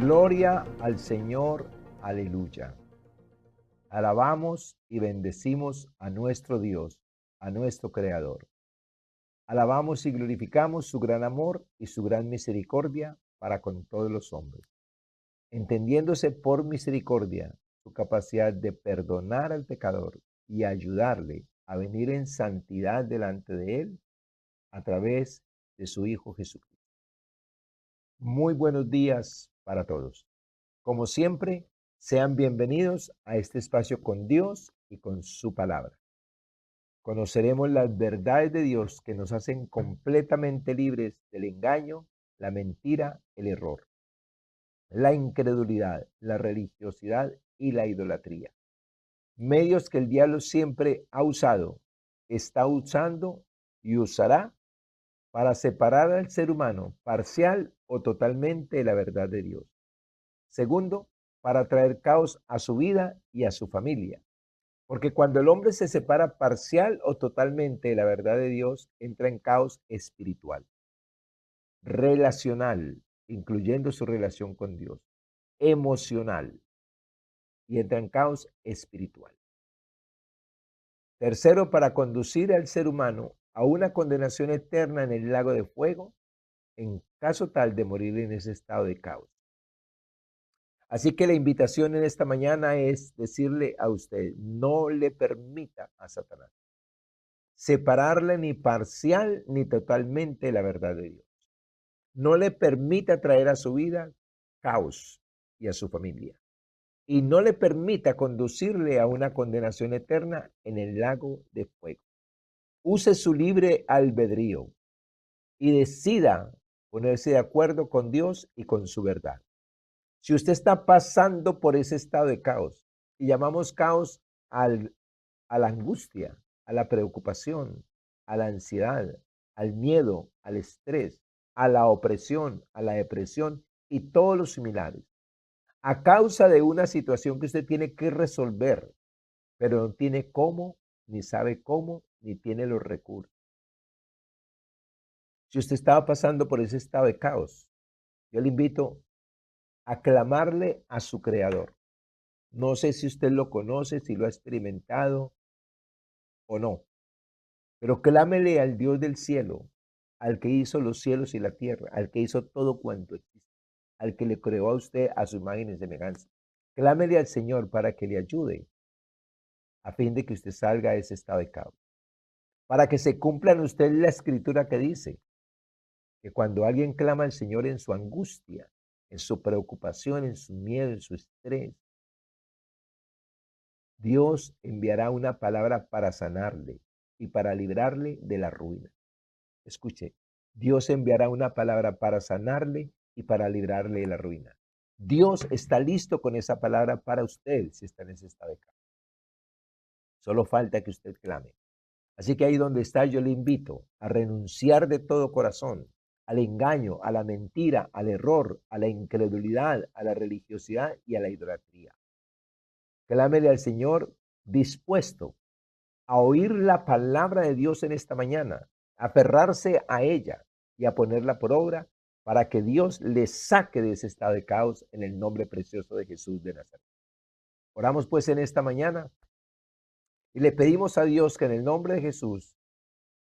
Gloria al Señor, aleluya. Alabamos y bendecimos a nuestro Dios, a nuestro Creador. Alabamos y glorificamos su gran amor y su gran misericordia para con todos los hombres, entendiéndose por misericordia su capacidad de perdonar al pecador y ayudarle a venir en santidad delante de Él a través de su Hijo Jesucristo. Muy buenos días para todos. Como siempre, sean bienvenidos a este espacio con Dios y con su palabra. Conoceremos las verdades de Dios que nos hacen completamente libres del engaño, la mentira, el error, la incredulidad, la religiosidad y la idolatría. Medios que el diablo siempre ha usado, está usando y usará para separar al ser humano parcial o totalmente de la verdad de Dios. Segundo, para traer caos a su vida y a su familia. Porque cuando el hombre se separa parcial o totalmente de la verdad de Dios, entra en caos espiritual, relacional, incluyendo su relación con Dios, emocional, y entra en caos espiritual. Tercero, para conducir al ser humano a una condenación eterna en el lago de fuego, en caso tal de morir en ese estado de caos. Así que la invitación en esta mañana es decirle a usted, no le permita a Satanás separarle ni parcial ni totalmente la verdad de Dios. No le permita traer a su vida caos y a su familia. Y no le permita conducirle a una condenación eterna en el lago de fuego. Use su libre albedrío y decida ponerse de acuerdo con Dios y con su verdad. Si usted está pasando por ese estado de caos, y llamamos caos a la angustia, a la preocupación, a la ansiedad, al miedo, al estrés, a la opresión, a la depresión y todos los similares, a causa de una situación que usted tiene que resolver, pero no tiene cómo, ni sabe cómo, ni tiene los recursos. Si usted estaba pasando por ese estado de caos, yo le invito a clamarle a su Creador. No sé si usted lo conoce, si lo ha experimentado o no, pero clámele al Dios del cielo, al que hizo los cielos y la tierra, al que hizo todo cuanto existe, al que le creó a usted a su imagen y semejanza. Clámele al Señor para que le ayude, a fin de que usted salga de ese estado de caos. Para que se cumpla en usted la escritura que dice que cuando alguien clama al Señor en su angustia, en su preocupación, en su miedo, en su estrés, Dios enviará una palabra para sanarle y para librarle de la ruina. Escuche, Dios enviará una palabra para sanarle y para librarle de la ruina. Dios está listo con esa palabra para usted si está en ese estado de caos. Solo falta que usted clame. Así que ahí donde está, yo le invito a renunciar de todo corazón al engaño, a la mentira, al error, a la incredulidad, a la religiosidad y a la idolatría. Clámele al Señor dispuesto a oír la palabra de Dios en esta mañana, a aferrarse a ella y a ponerla por obra para que Dios le saque de ese estado de caos en el nombre precioso de Jesús de Nazaret. Oramos pues en esta mañana y le pedimos a Dios que en el nombre de Jesús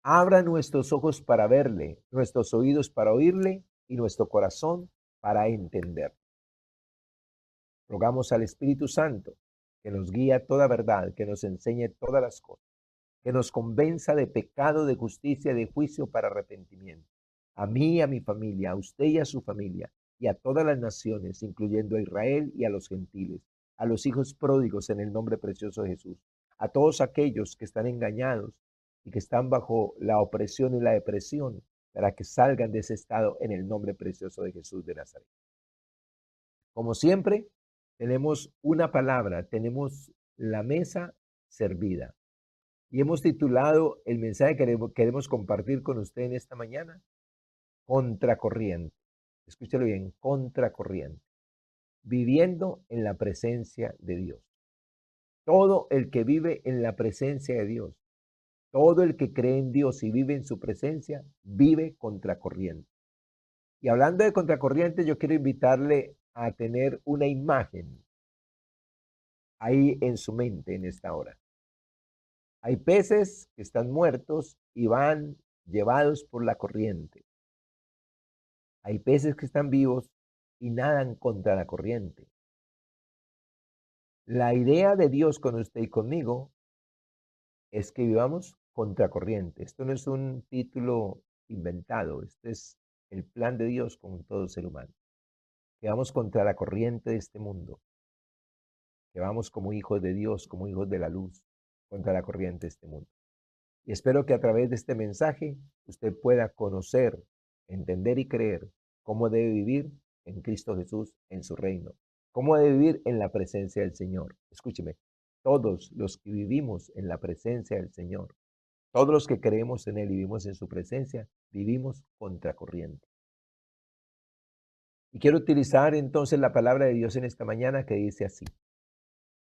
abra nuestros ojos para verle, nuestros oídos para oírle y nuestro corazón para entender. Rogamos al Espíritu Santo que nos guíe a toda verdad, que nos enseñe todas las cosas, que nos convenza de pecado, de justicia, de juicio para arrepentimiento. A mí y a mi familia, a usted y a su familia, y a todas las naciones, incluyendo a Israel y a los gentiles, a los hijos pródigos en el nombre precioso de Jesús, a todos aquellos que están engañados y que están bajo la opresión y la depresión, para que salgan de ese estado en el nombre precioso de Jesús de Nazaret. Como siempre, tenemos una palabra, tenemos la mesa servida. Y hemos titulado el mensaje que queremos compartir con usted en esta mañana, Contracorriente. Escúchelo bien, contracorriente. Viviendo en la presencia de Dios. Todo el que vive en la presencia de Dios, todo el que cree en Dios y vive en su presencia, vive contracorriente. Y hablando de contracorriente, yo quiero invitarle a tener una imagen ahí en su mente en esta hora. Hay peces que están muertos y van llevados por la corriente. Hay peces que están vivos y nadan contra la corriente. La idea de Dios con usted y conmigo es que vivamos contracorriente. Esto no es un título inventado, este es el plan de Dios con todo ser humano. Que vamos contra la corriente de este mundo, que vamos como hijos de Dios, como hijos de la luz, contra la corriente de este mundo. Y espero que a través de este mensaje usted pueda conocer, entender y creer cómo debe vivir en Cristo Jesús, en su reino, cómo debe vivir en la presencia del Señor. Escúcheme, todos los que vivimos en la presencia del Señor, todos los que creemos en Él y vivimos en su presencia, vivimos contracorriente. Y quiero utilizar entonces la palabra de Dios en esta mañana que dice así.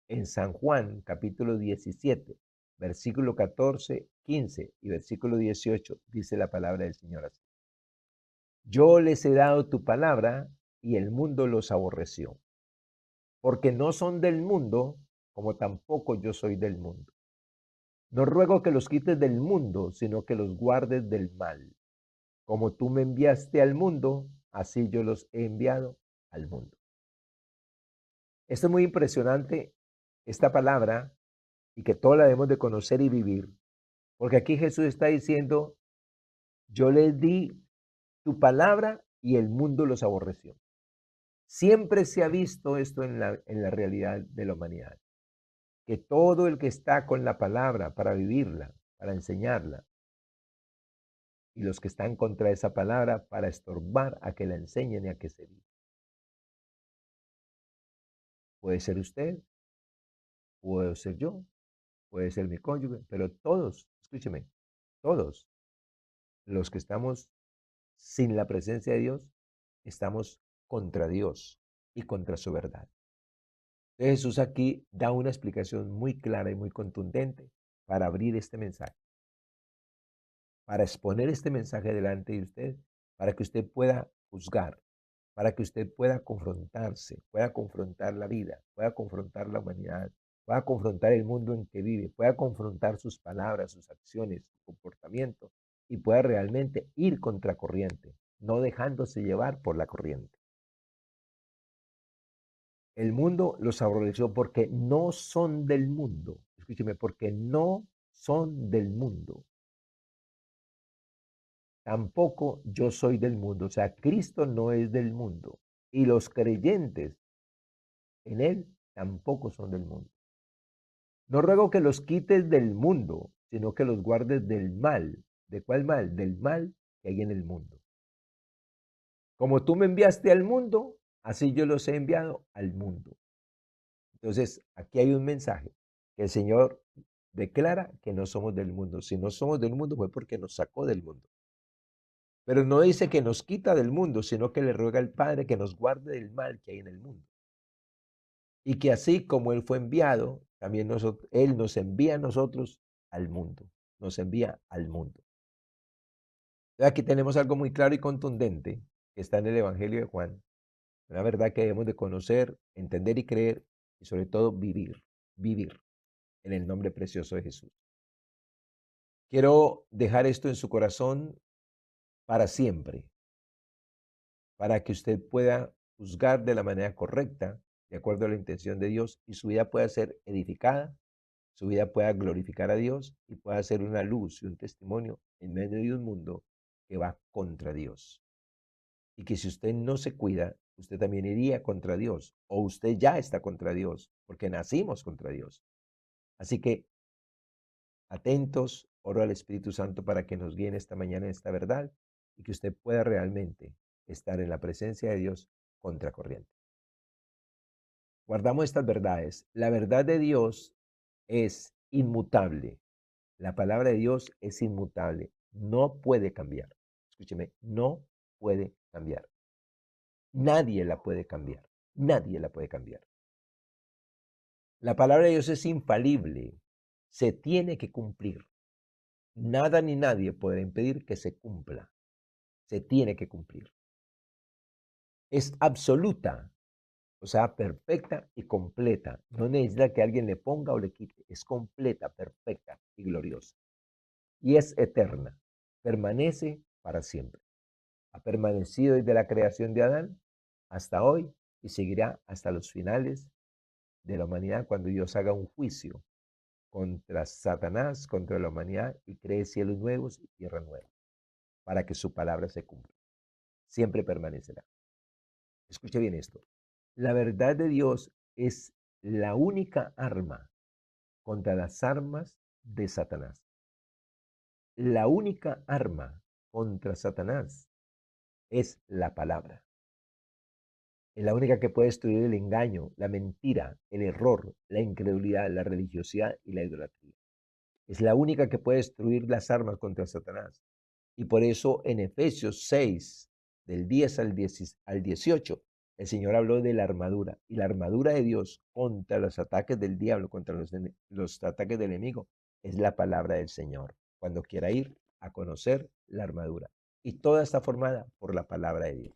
En San Juan, capítulo 17, versículo 14, 15 y versículo 18, dice la palabra del Señor así. Yo les he dado tu palabra y el mundo los aborreció, porque no son del mundo, como tampoco yo soy del mundo. No ruego que los quites del mundo, sino que los guardes del mal. Como tú me enviaste al mundo, así yo los he enviado al mundo. Esto es muy impresionante, esta palabra, y que todos la debemos de conocer y vivir. Porque aquí Jesús está diciendo, yo les di tu palabra y el mundo los aborreció. Siempre se ha visto esto en la realidad de la humanidad, que todo el que está con la palabra para vivirla, para enseñarla, y los que están contra esa palabra para estorbar a que la enseñen y a que se viva. Puede ser usted, puedo ser yo, puede ser mi cónyuge, pero todos, escúcheme, todos los que estamos sin la presencia de Dios, estamos contra Dios y contra su verdad. Entonces Jesús aquí da una explicación muy clara y muy contundente para abrir este mensaje, para exponer este mensaje delante de usted, para que usted pueda juzgar, para que usted pueda confrontarse, pueda confrontar la vida, pueda confrontar la humanidad, pueda confrontar el mundo en que vive, pueda confrontar sus palabras, sus acciones, su comportamiento y pueda realmente ir contra corriente, no dejándose llevar por la corriente. El mundo los aborreció porque no son del mundo. Escúcheme, porque no son del mundo. Tampoco yo soy del mundo. O sea, Cristo no es del mundo. Y los creyentes en Él tampoco son del mundo. No ruego que los quites del mundo, sino que los guardes del mal. ¿De cuál mal? Del mal que hay en el mundo. Como tú me enviaste al mundo, así yo los he enviado al mundo. Entonces, aquí hay un mensaje que el Señor declara que no somos del mundo. Si no somos del mundo fue porque nos sacó del mundo. Pero no dice que nos quita del mundo, sino que le ruega al Padre que nos guarde del mal que hay en el mundo. Y que así como Él fue enviado, también Él nos envía a nosotros al mundo. Nos envía al mundo. Entonces, aquí tenemos algo muy claro y contundente que está en el Evangelio de Juan. Una verdad que debemos de conocer, entender y creer y sobre todo vivir. Vivir en el nombre precioso de Jesús. Quiero dejar esto en su corazón para siempre, para que usted pueda juzgar de la manera correcta, de acuerdo a la intención de Dios, y su vida pueda ser edificada, su vida pueda glorificar a Dios y pueda ser una luz y un testimonio en medio de un mundo que va contra Dios. Y que si usted no se cuida, usted también iría contra Dios, o usted ya está contra Dios, porque nacimos contra Dios. Así que atentos, oro al Espíritu Santo para que nos guíe esta mañana en esta verdad y que usted pueda realmente estar en la presencia de Dios contracorriente. Guardamos estas verdades. La verdad de Dios es inmutable. La palabra de Dios es inmutable. No puede cambiar. Escúcheme, no puede cambiar. Nadie la puede cambiar. Nadie la puede cambiar. La palabra de Dios es infalible. Se tiene que cumplir. Nada ni nadie podrá impedir que se cumpla. Se tiene que cumplir. Es absoluta. O sea, perfecta y completa. No necesita que alguien le ponga o le quite. Es completa, perfecta y gloriosa. Y es eterna. Permanece para siempre. Ha permanecido desde la creación de Adán hasta hoy y seguirá hasta los finales de la humanidad cuando Dios haga un juicio contra Satanás, contra la humanidad y cree cielos nuevos y tierra nueva para que su palabra se cumpla. Siempre permanecerá. Escuche bien esto. La verdad de Dios es la única arma contra las armas de Satanás. La única arma contra Satanás es la palabra. Es la única que puede destruir el engaño, la mentira, el error, la incredulidad, la religiosidad y la idolatría. Es la única que puede destruir las armas contra Satanás. Y por eso en Efesios 6, del 10 al 18, el Señor habló de la armadura. Y la armadura de Dios contra los ataques del diablo, contra los ataques del enemigo, es la palabra del Señor. Cuando quiera ir a conocer la armadura. Y toda está formada por la palabra de Dios.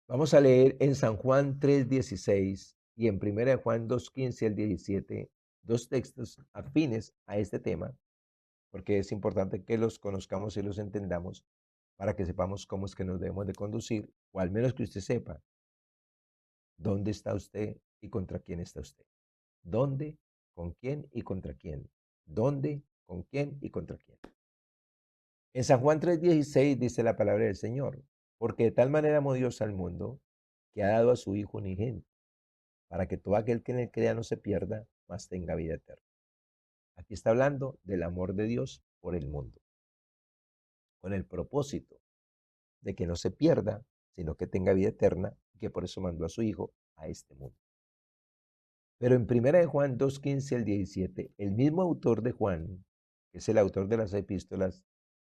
Vamos a leer en San Juan 3:16 y en 1 Juan 2:15 al 17, dos textos afines a este tema, porque es importante que los conozcamos y los entendamos para que sepamos cómo es que nos debemos de conducir, o al menos que usted sepa dónde está usted y contra quién está usted. ¿Dónde, con quién y contra quién? ¿Dónde, con quién y contra quién? En San Juan 3:16 dice la palabra del Señor, porque de tal manera amó Dios al mundo que ha dado a su Hijo unigénito, para que todo aquel que en él crea no se pierda, mas tenga vida eterna. Aquí está hablando del amor de Dios por el mundo, con el propósito de que no se pierda, sino que tenga vida eterna, y que por eso mandó a su Hijo a este mundo. Pero en 1 de Juan 2:15 al 17, el mismo autor de Juan, que es el autor de las epístolas,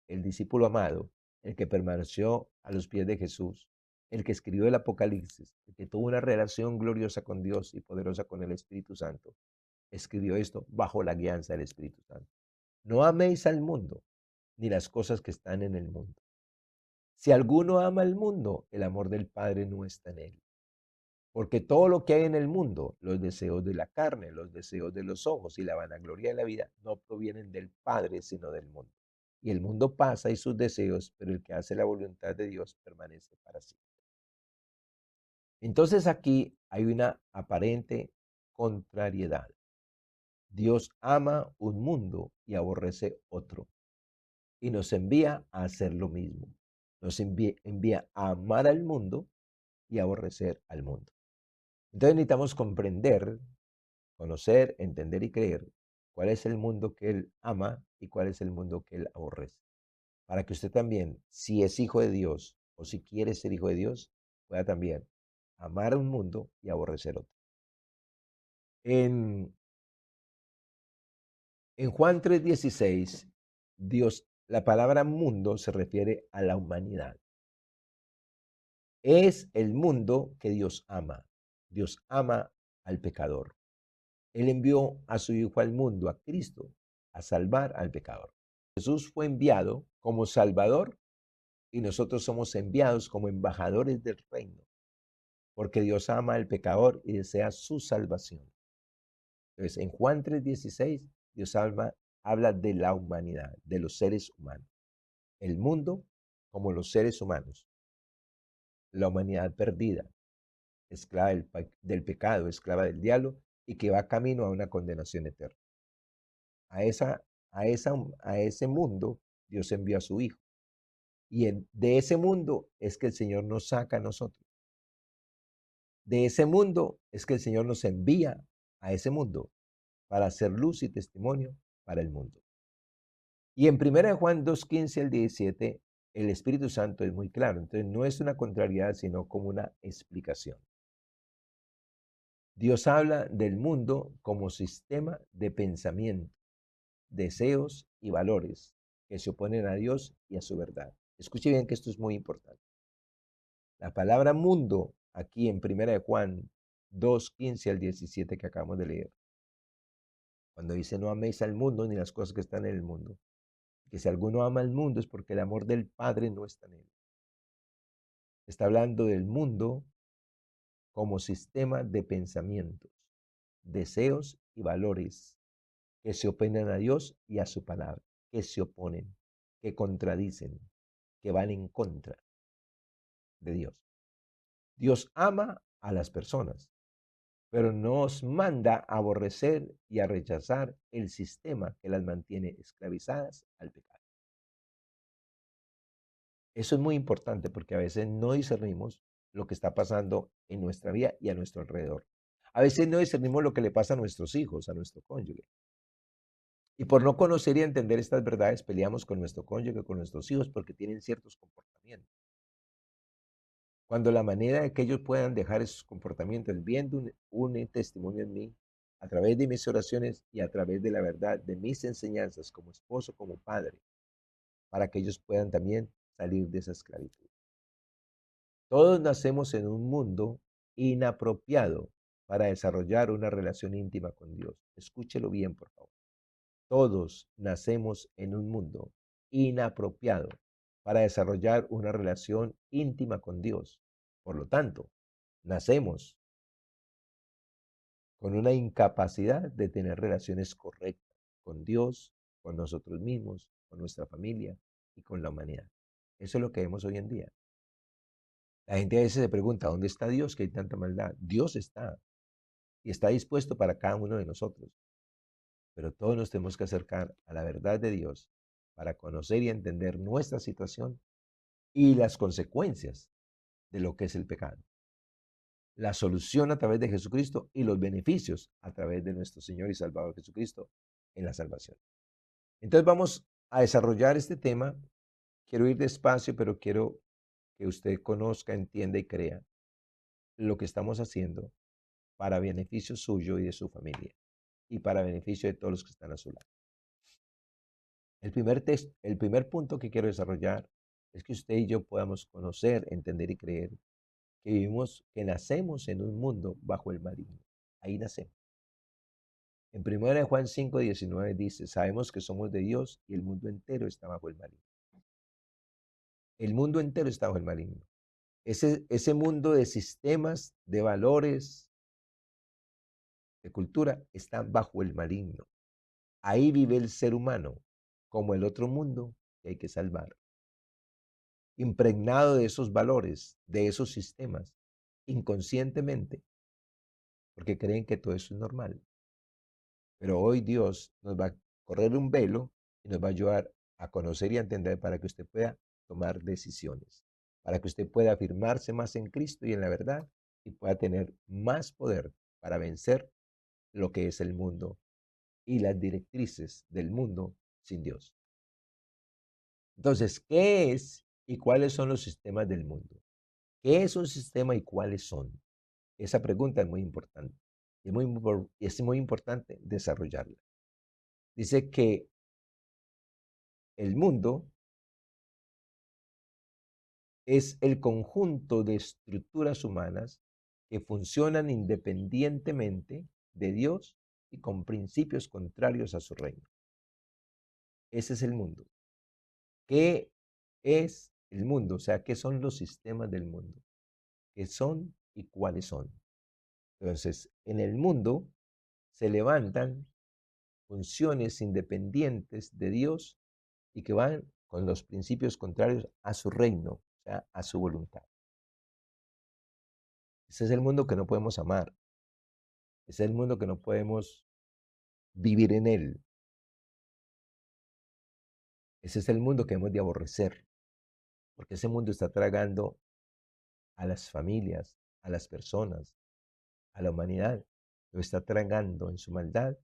el discípulo amado, el que permaneció a los pies de Jesús, el que escribió el Apocalipsis, el que tuvo una relación gloriosa con Dios y poderosa con el Espíritu Santo, escribió esto bajo la guianza del Espíritu Santo. No améis al mundo, ni las cosas que están en el mundo. Si alguno ama al mundo, el amor del Padre no está en él. Porque todo lo que hay en el mundo, los deseos de la carne, los deseos de los ojos y la vanagloria de la vida, no provienen del Padre, sino del mundo. Y el mundo pasa y sus deseos, pero el que hace la voluntad de Dios permanece para siempre. Entonces aquí hay una aparente contrariedad. Dios ama un mundo y aborrece otro. Y nos envía a hacer lo mismo. Nos envía a amar al mundo y aborrecer al mundo. Entonces necesitamos comprender, conocer, entender y creer cuál es el mundo que Él ama y cuál es el mundo que Él aborrece. Para que usted también, si es hijo de Dios o si quiere ser hijo de Dios, pueda también amar a un mundo y aborrecer otro. En, en Juan 3:16, Dios, la palabra mundo se refiere a la humanidad. Es el mundo que Dios ama. Dios ama al pecador. Él envió a su Hijo al mundo, a Cristo, a salvar al pecador. Jesús fue enviado como Salvador y nosotros somos enviados como embajadores del reino, porque Dios ama al pecador y desea su salvación. Entonces, en Juan 3:16, Dios habla de la humanidad, de los seres humanos. El mundo como los seres humanos. La humanidad perdida, esclava del pecado, esclava del diablo y que va camino a una condenación eterna. A, esa, a ese mundo Dios envió a su Hijo. Y de ese mundo es que el Señor nos saca a nosotros. De ese mundo es que el Señor nos envía a ese mundo para hacer luz y testimonio para el mundo. Y en 1 Juan 2:15 al 17, el Espíritu Santo es muy claro. Entonces no es una contrariedad, sino como una explicación. Dios habla del mundo como sistema de pensamiento, deseos y valores que se oponen a Dios y a su verdad. Escuche bien que esto es muy importante. La palabra mundo aquí en 1 Juan 2:15 al 17 que acabamos de leer, cuando dice no améis al mundo ni las cosas que están en el mundo, que si alguno ama al mundo es porque el amor del Padre no está en él. Está hablando del mundo como sistema de pensamientos, deseos y valores que se oponen a Dios y a su palabra, que se oponen, que contradicen, que van en contra de Dios. Dios ama a las personas, pero nos manda a aborrecer y a rechazar el sistema que las mantiene esclavizadas al pecado. Eso es muy importante porque a veces no discernimos lo que está pasando en nuestra vida y a nuestro alrededor. A veces no discernimos lo que le pasa a nuestros hijos, a nuestro cónyuge. Y por no conocer y entender estas verdades, peleamos con nuestro cónyuge, con nuestros hijos, porque tienen ciertos comportamientos. Cuando la manera de que ellos puedan dejar esos comportamientos, viendo un testimonio en mí, a través de mis oraciones y a través de la verdad, de mis enseñanzas como esposo, como padre, para que ellos puedan también salir de esa esclavitud. Todos nacemos en un mundo inapropiado para desarrollar una relación íntima con Dios. Escúchelo bien, por favor. Todos nacemos en un mundo inapropiado para desarrollar una relación íntima con Dios. Por lo tanto, nacemos con una incapacidad de tener relaciones correctas con Dios, con nosotros mismos, con nuestra familia y con la humanidad. Eso es lo que vemos hoy en día. La gente a veces se pregunta, ¿dónde está Dios que hay tanta maldad? Dios está y está dispuesto para cada uno de nosotros, pero todos nos tenemos que acercar a la verdad de Dios para conocer y entender nuestra situación y las consecuencias de lo que es el pecado. La solución a través de Jesucristo y los beneficios a través de nuestro Señor y Salvador Jesucristo en la salvación. Entonces vamos a desarrollar este tema. Quiero ir despacio, pero quiero que usted conozca, entienda y crea lo que estamos haciendo para beneficio suyo y de su familia y para beneficio de todos los que están a su lado. El primer punto que quiero desarrollar es que usted y yo podamos conocer, entender y creer que vivimos, que nacemos en un mundo bajo el maligno. Ahí nacemos. En 1 Juan 5:19 dice, sabemos que somos de Dios y el mundo entero está bajo el maligno. El mundo entero está bajo el maligno. Ese mundo de sistemas, de valores, de cultura, está bajo el maligno. Ahí vive el ser humano, como el otro mundo que hay que salvar. Impregnado de esos valores, de esos sistemas, inconscientemente, porque creen que todo eso es normal. Pero hoy Dios nos va a correr un velo y nos va a ayudar a conocer y a entender para que usted pueda tomar decisiones, para que usted pueda afirmarse más en Cristo y en la verdad y pueda tener más poder para vencer lo que es el mundo y las directrices del mundo sin Dios. Entonces, ¿qué es y cuáles son los sistemas del mundo? ¿Qué es un sistema y cuáles son? Esa pregunta es muy importante. Es muy importante desarrollarla. Dice que el mundo es el conjunto de estructuras humanas que funcionan independientemente de Dios y con principios contrarios a su reino. Ese es el mundo. ¿Qué es el mundo? O sea, ¿qué son los sistemas del mundo? ¿Qué son y cuáles son? Entonces, en el mundo se levantan funciones independientes de Dios y que van con los principios contrarios a su reino, o sea, a su voluntad. Ese es el mundo que no podemos amar. Ese es el mundo que no podemos vivir en él. Ese es el mundo que hemos de aborrecer, porque ese mundo está tragando a las familias, a las personas, a la humanidad. Lo está tragando en su maldad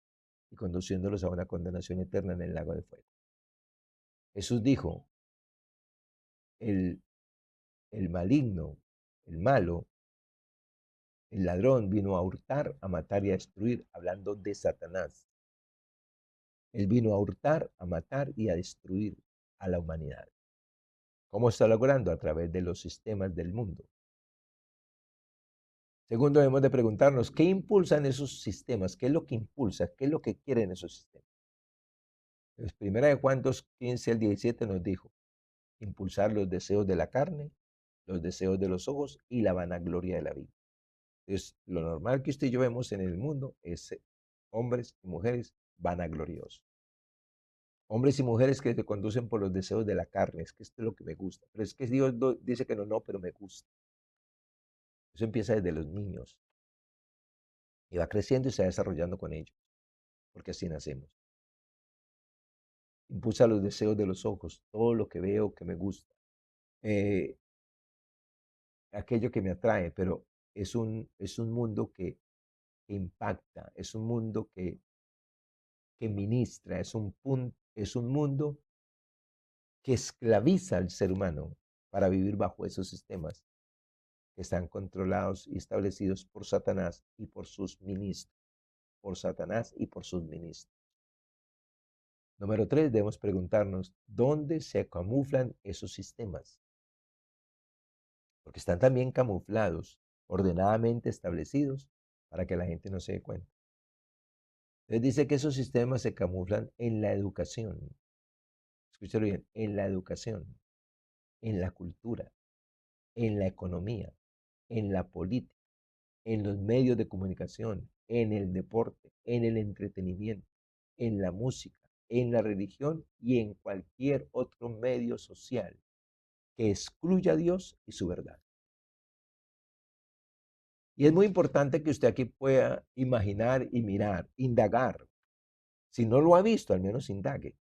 y conduciéndolos a una condenación eterna en el lago de fuego. Jesús dijo, el, el maligno, el malo, el ladrón vino a hurtar, a matar y a destruir, hablando de Satanás. Él vino a hurtar, a matar y a destruir a la humanidad. ¿Cómo está logrando? A través de los sistemas del mundo. Segundo, debemos de preguntarnos, ¿qué impulsan esos sistemas? ¿Qué es lo que impulsa? ¿Qué es lo que quieren esos sistemas? Pues primera de Juan 2:15 al 17 nos dijo, impulsar los deseos de la carne, los deseos de los ojos y la vanagloria de la vida. Entonces, lo normal que usted y yo vemos en el mundo es hombres y mujeres vanagloriosos. Hombres y mujeres que se conducen por los deseos de la carne. Es que esto es lo que me gusta. Pero es que Dios dice que no, no, pero me gusta. Eso empieza desde los niños y va creciendo y se va desarrollando con ellos, porque así nacemos. Impulsa los deseos de los ojos, todo lo que veo que me gusta, eh, aquello que me atrae, pero es un mundo que impacta, es un mundo que ministra, es un mundo que esclaviza al ser humano para vivir bajo esos sistemas que están controlados y establecidos por Satanás y por sus ministros, por Satanás y por sus ministros. Número 3, debemos preguntarnos, ¿dónde se camuflan esos sistemas? Porque están también camuflados, ordenadamente establecidos, para que la gente no se dé cuenta. Entonces dice que esos sistemas se camuflan en la educación. Escúchalo bien, en la educación, en la cultura, en la economía, en la política, en los medios de comunicación, en el deporte, en el entretenimiento, en la música, en la religión y en cualquier otro medio social que excluya a Dios y su verdad. Y es muy importante que usted aquí pueda imaginar y mirar, indagar. Si no lo ha visto, al menos indague.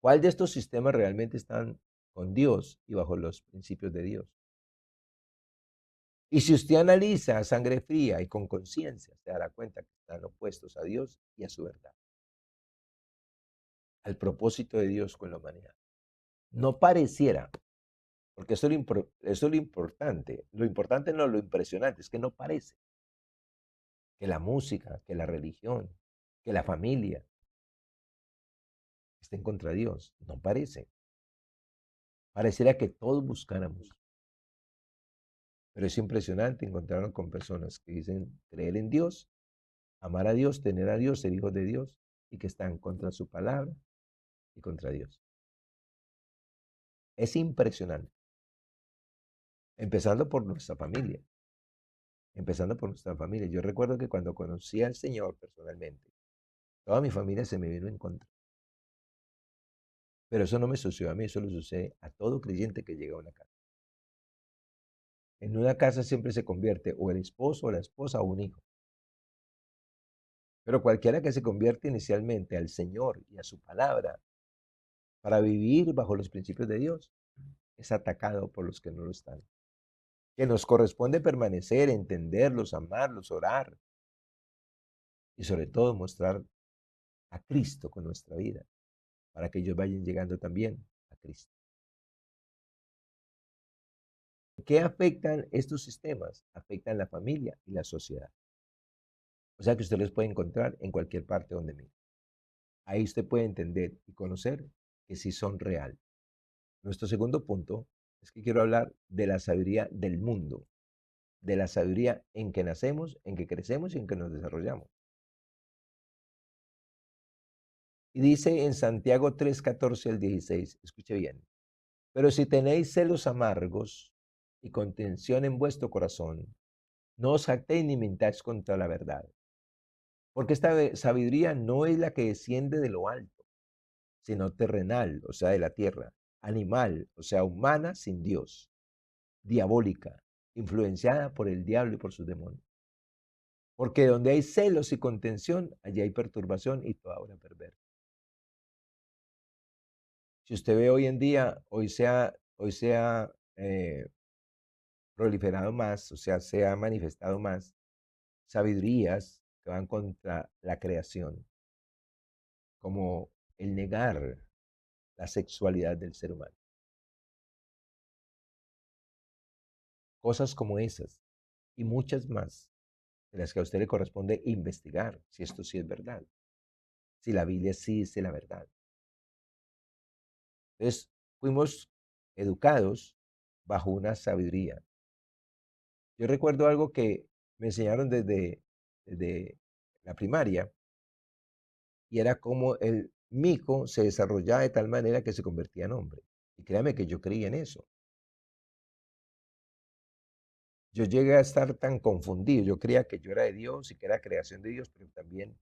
¿Cuál de estos sistemas realmente están con Dios y bajo los principios de Dios? Y si usted analiza a sangre fría y con conciencia, se dará cuenta que están opuestos a Dios y a su verdad, al propósito de Dios con la humanidad. No pareciera, porque eso es lo importante. Lo importante no, lo impresionante es que no parece que la música, que la religión, que la familia estén contra Dios. No parece. Pareciera que todos buscáramos. Pero es impresionante encontrarnos con personas que dicen creer en Dios, amar a Dios, tener a Dios, ser hijos de Dios, y que están contra su palabra y contra Dios. Es impresionante. Empezando por nuestra familia. Empezando por nuestra familia. Yo recuerdo que cuando conocí al Señor personalmente, toda mi familia se me vino en contra. Pero eso no me sucedió a mí, eso le sucede a todo creyente que llega a una casa. En una casa siempre se convierte o el esposo o la esposa o un hijo. Pero cualquiera que se convierte inicialmente al Señor y a su palabra para vivir bajo los principios de Dios es atacado por los que no lo están. Que nos corresponde permanecer, entenderlos, amarlos, orar y sobre todo mostrar a Cristo con nuestra vida para que ellos vayan llegando también a Cristo. ¿Qué afectan estos sistemas? Afectan la familia y la sociedad. O sea que usted los puede encontrar en cualquier parte donde mire. Ahí usted puede entender y conocer que sí son real. Nuestro segundo punto es que quiero hablar de la sabiduría del mundo, de la sabiduría en que nacemos, en que crecemos y en que nos desarrollamos. Y dice en Santiago 3:14 al 16, escuche bien, pero si tenéis celos amargos y contención en vuestro corazón, no os jactéis ni mintáis contra la verdad. Porque esta sabiduría no es la que desciende de lo alto, sino terrenal, o sea, de la tierra, animal, o sea, humana sin Dios, diabólica, influenciada por el diablo y por sus demonios. Porque donde hay celos y contención, allí hay perturbación y toda obra perversa. Si usted ve hoy en día, hoy se ha proliferado más, o sea, se ha manifestado más sabidurías que van contra la creación, como el negar la sexualidad del ser humano. Cosas como esas y muchas más, de las que a usted le corresponde investigar si esto sí es verdad, si la Biblia sí dice la verdad. Entonces, fuimos educados bajo una sabiduría. Yo recuerdo algo que me enseñaron desde la primaria y era como el mico se desarrollaba de tal manera que se convertía en hombre. Y créame que yo creí en eso. Yo llegué a estar tan confundido, yo creía que yo era de Dios y que era creación de Dios, pero también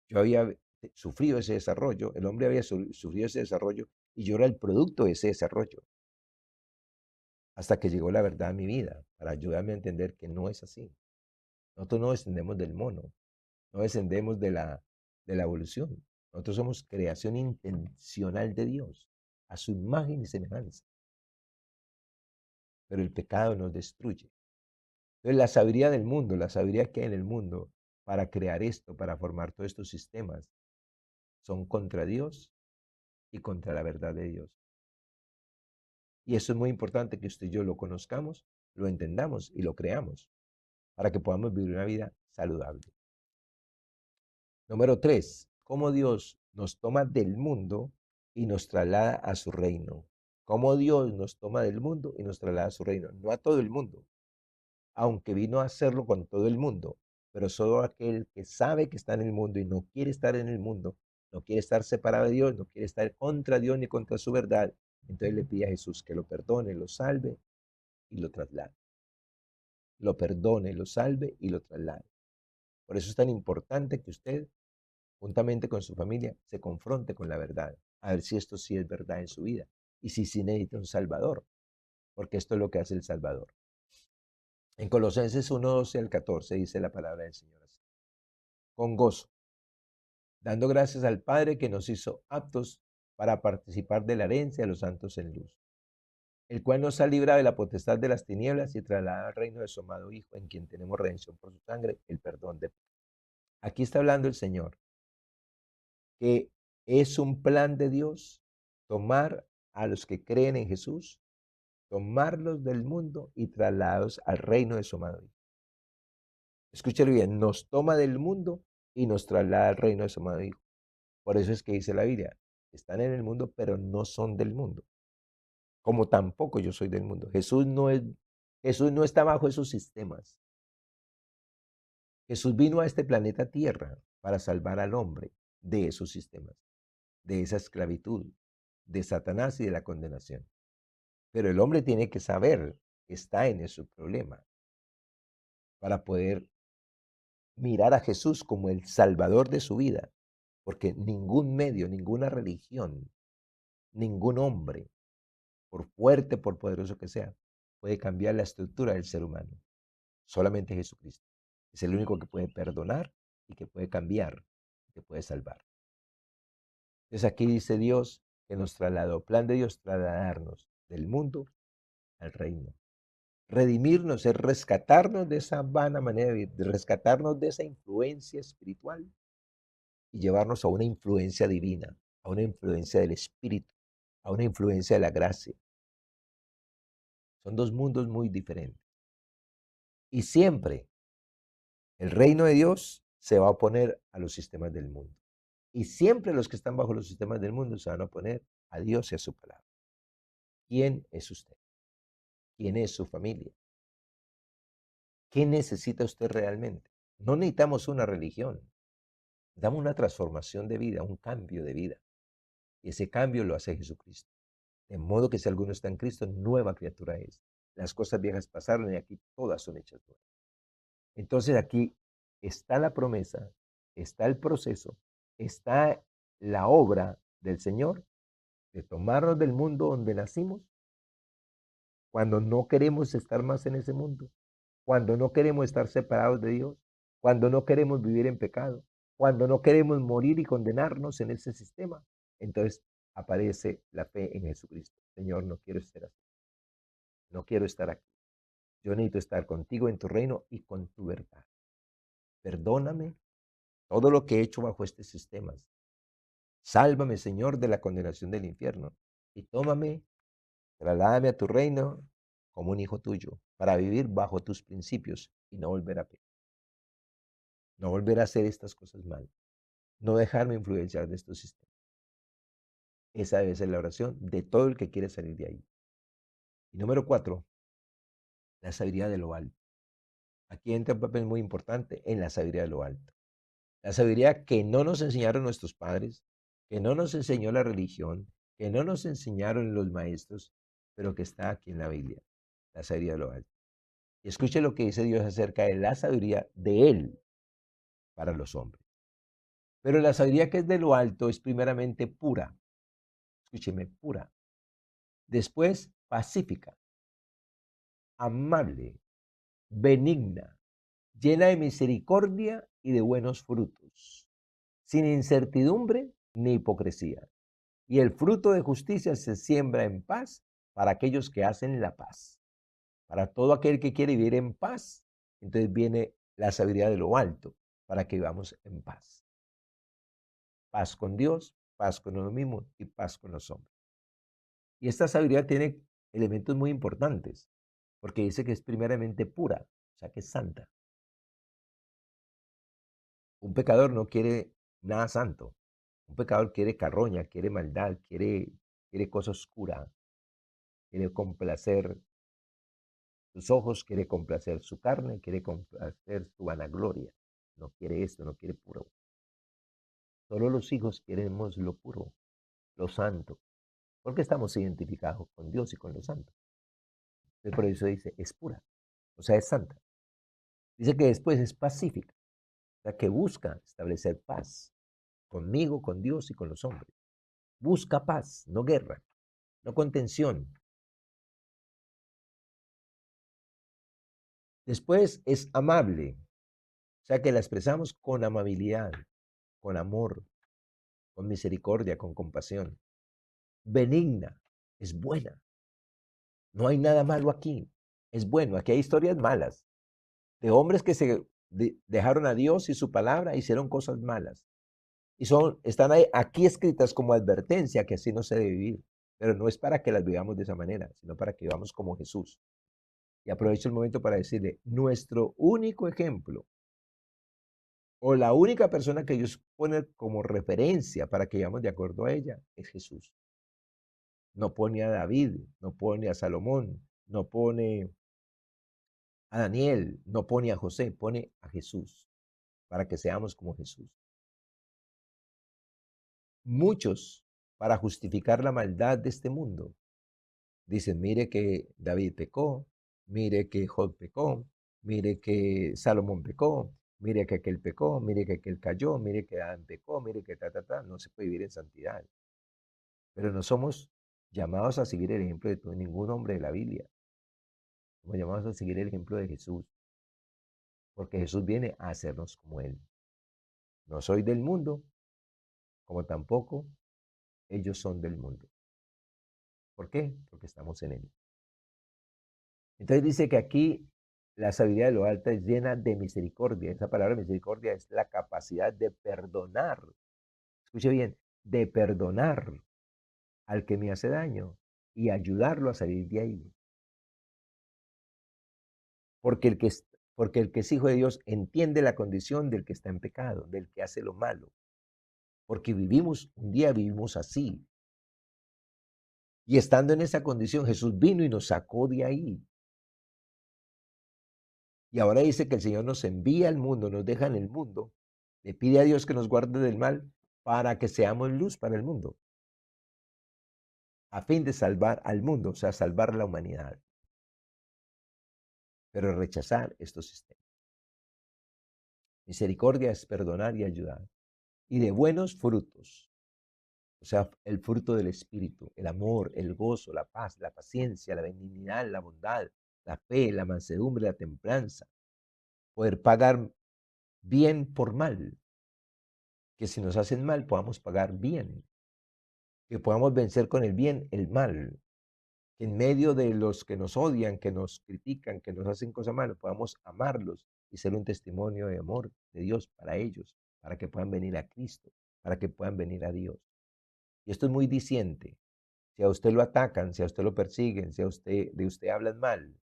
yo había sufrido ese desarrollo, el hombre había sufrido ese desarrollo y yo era el producto de ese desarrollo, hasta que llegó la verdad a mi vida, para ayudarme a entender que no es así. Nosotros no descendemos del mono, no descendemos de la evolución. Nosotros somos creación intencional de Dios, a su imagen y semejanza, pero el pecado nos destruye. Entonces, la sabiduría del mundo, la sabiduría que hay en el mundo para crear esto, para formar todos estos sistemas, son contra Dios y contra la verdad de Dios. Y eso es muy importante que usted y yo lo conozcamos, lo entendamos y lo creamos para que podamos vivir una vida saludable. Número 3, cómo Dios nos toma del mundo y nos traslada a su reino. Cómo Dios nos toma del mundo y nos traslada a su reino. No a todo el mundo, aunque vino a hacerlo con todo el mundo, pero solo aquel que sabe que está en el mundo y no quiere estar en el mundo, no quiere estar separado de Dios, no quiere estar contra Dios ni contra su verdad. Entonces le pide a Jesús que lo perdone, lo salve y lo traslade. Lo perdone, lo salve y lo traslade. Por eso es tan importante que usted, juntamente con su familia, se confronte con la verdad, a ver si esto sí es verdad en su vida y si sí necesita un Salvador, porque esto es lo que hace el Salvador. En Colosenses 1:12 al 14 dice la palabra del Señor así: con gozo, dando gracias al Padre que nos hizo aptos para participar de la herencia de los santos en luz, el cual nos ha librado de la potestad de las tinieblas y trasladado al reino de su amado Hijo, en quien tenemos redención por su sangre, el perdón de... Aquí está hablando el Señor, que es un plan de Dios tomar a los que creen en Jesús, tomarlos del mundo y trasladarlos al reino de su amado Hijo. Escúchelo bien, nos toma del mundo y nos traslada al reino de su amado Hijo. Por eso es que dice la Biblia, están en el mundo, pero no son del mundo, como tampoco yo soy del mundo. Jesús no está bajo esos sistemas. Jesús vino a este planeta Tierra para salvar al hombre de esos sistemas, de esa esclavitud, de Satanás y de la condenación. Pero el hombre tiene que saber que está en ese problema para poder mirar a Jesús como el salvador de su vida, porque ningún medio, ninguna religión, ningún hombre, por fuerte, por poderoso que sea, puede cambiar la estructura del ser humano. Solamente Jesucristo. Es el único que puede perdonar y que puede cambiar, que puede salvar. Entonces aquí dice Dios que nos trasladó, plan de Dios, trasladarnos del mundo al reino. Redimirnos es rescatarnos de esa vana manera de vivir, de rescatarnos de esa influencia espiritual y llevarnos a una influencia divina, a una influencia del Espíritu, a una influencia de la gracia. Son dos mundos muy diferentes. Y siempre el reino de Dios se va a oponer a los sistemas del mundo. Y siempre los que están bajo los sistemas del mundo se van a oponer a Dios y a su palabra. ¿Quién es usted? ¿Quién es su familia? ¿Qué necesita usted realmente? No necesitamos una religión, necesitamos una transformación de vida, un cambio de vida. Y ese cambio lo hace Jesucristo. De modo que si alguno está en Cristo, nueva criatura es. Las cosas viejas pasaron y aquí todas son hechas nuevas. Entonces aquí está la promesa, está el proceso, está la obra del Señor de tomarnos del mundo donde nacimos, cuando no queremos estar más en ese mundo, cuando no queremos estar separados de Dios, cuando no queremos vivir en pecado, cuando no queremos morir y condenarnos en ese sistema. Entonces aparece la fe en Jesucristo. Señor, no quiero estar así, no quiero estar aquí. Yo necesito estar contigo en tu reino y con tu verdad. Perdóname todo lo que he hecho bajo estos sistemas. Sálvame, Señor, de la condenación del infierno y tómame, trasládame a tu reino como un hijo tuyo, para vivir bajo tus principios y no volver a pecar, no volver a hacer estas cosas mal, no dejarme influenciar de estos sistemas. Esa debe ser la oración de todo el que quiere salir de ahí. Y número 4, la sabiduría de lo alto. Aquí entra un papel muy importante en la sabiduría de lo alto. La sabiduría que no nos enseñaron nuestros padres, que no nos enseñó la religión, que no nos enseñaron los maestros, pero que está aquí en la Biblia, la sabiduría de lo alto. Y escuche lo que dice Dios acerca de la sabiduría de Él para los hombres. Pero la sabiduría que es de lo alto es primeramente pura, escúcheme, pura. Después, pacífica, amable, benigna, llena de misericordia y de buenos frutos, sin incertidumbre ni hipocresía. Y el fruto de justicia se siembra en paz para aquellos que hacen la paz. Para todo aquel que quiere vivir en paz, entonces viene la sabiduría de lo alto para que vivamos en paz. Paz con Dios, paz con uno mismo y paz con los hombres. Y esta sabiduría tiene elementos muy importantes, porque dice que es primeramente pura, o sea que es santa. Un pecador no quiere nada santo. Un pecador quiere carroña, quiere maldad, quiere cosa oscura, quiere complacer sus ojos, quiere complacer su carne, quiere complacer su vanagloria. No quiere esto, no quiere puro. Solo los hijos queremos lo puro, lo santo, porque estamos identificados con Dios y con lo santo. Entonces, por eso dice, es pura, o sea, es santa. Dice que después es pacífica, o sea, que busca establecer paz conmigo, con Dios y con los hombres. Busca paz, no guerra, no contención. Después es amable, o sea, que la expresamos con amabilidad, con amor, con misericordia, con compasión. Benigna, es buena. No hay nada malo aquí. Es bueno. Aquí hay historias malas de hombres que dejaron a Dios y su palabra, hicieron cosas malas. Y están aquí escritas como advertencia que así no se debe vivir. Pero no es para que las vivamos de esa manera, sino para que vivamos como Jesús. Y aprovecho el momento para decirle, nuestro único ejemplo o la única persona que Dios pone como referencia para que vivamos de acuerdo a ella es Jesús. No pone a David, no pone a Salomón, no pone a Daniel, no pone a José, pone a Jesús, para que seamos como Jesús. Muchos, para justificar la maldad de este mundo, dicen, mire que David pecó, mire que Job pecó, mire que Salomón pecó, mire que aquel pecó, mire que aquel cayó, mire que Adán pecó, mire que no se puede vivir en santidad. Pero no somos llamados a seguir el ejemplo de ningún hombre de la Biblia. Somos llamados a seguir el ejemplo de Jesús, porque Jesús viene a hacernos como Él. No soy del mundo, como tampoco ellos son del mundo. ¿Por qué? Porque estamos en Él. Entonces dice que aquí la sabiduría de lo alto es llena de misericordia. Esa palabra misericordia es la capacidad de perdonar. Escuche bien, de perdonar al que me hace daño y ayudarlo a salir de ahí. Porque porque el que es hijo de Dios entiende la condición del que está en pecado, del que hace lo malo. Porque un día vivimos así. Y estando en esa condición, Jesús vino y nos sacó de ahí. Y ahora dice que el Señor nos envía al mundo, nos deja en el mundo, le pide a Dios que nos guarde del mal para que seamos luz para el mundo, a fin de salvar al mundo, o sea, salvar la humanidad, pero rechazar estos sistemas. Misericordia es perdonar y ayudar, y de buenos frutos, o sea, el fruto del Espíritu, el amor, el gozo, la paz, la paciencia, la benignidad, la bondad, la fe, la mansedumbre, la templanza, poder pagar bien por mal, que si nos hacen mal podamos pagar bien, que podamos vencer con el bien el mal, que en medio de los que nos odian, que nos critican, que nos hacen cosas malas, podamos amarlos y ser un testimonio de amor de Dios para ellos, para que puedan venir a Cristo, para que puedan venir a Dios. Y esto es muy diciente. Si a usted lo atacan, si a usted lo persiguen, si de usted hablan mal,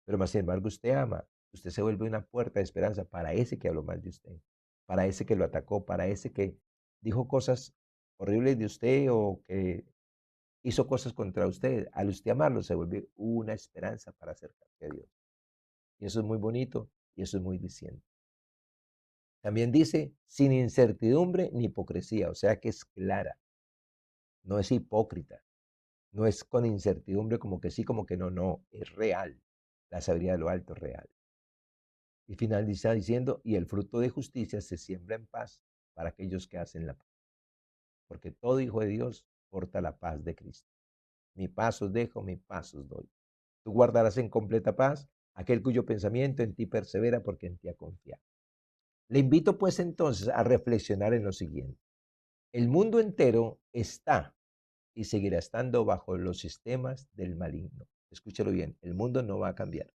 pero más sin embargo usted ama, usted se vuelve una puerta de esperanza para ese que habló mal de usted, para ese que lo atacó, para ese que dijo cosas horribles de usted o que hizo cosas contra usted. Al usted amarlo se vuelve una esperanza para acercarse a Dios. Y eso es muy bonito y eso es muy diciente. También dice, sin incertidumbre ni hipocresía, o sea que es clara, no es hipócrita, no es con incertidumbre como que sí, como que no, no, es real. La sabiduría de lo alto es real. Y finaliza diciendo, y el fruto de justicia se siembra en paz para aquellos que hacen la paz. Porque todo hijo de Dios porta la paz de Cristo. Mi paz os dejo, mi paz os doy. Tú guardarás en completa paz aquel cuyo pensamiento en ti persevera porque en ti ha confiado. Le invito pues entonces a reflexionar en lo siguiente. El mundo entero está y seguirá estando bajo los sistemas del maligno. Escúchalo bien, el mundo no va a cambiar.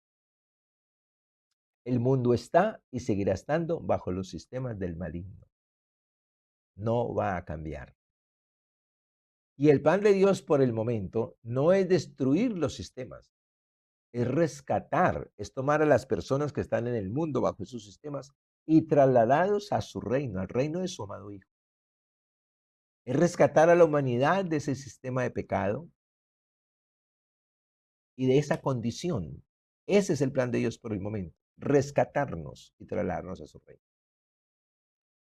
El mundo está y seguirá estando bajo los sistemas del maligno. No va a cambiar. Y el plan de Dios por el momento no es destruir los sistemas, es rescatar, es tomar a las personas que están en el mundo bajo esos sistemas y trasladarlos a su reino, al reino de su amado Hijo. Es rescatar a la humanidad de ese sistema de pecado y de esa condición. Ese es el plan de Dios por el momento, rescatarnos y trasladarnos a su reino.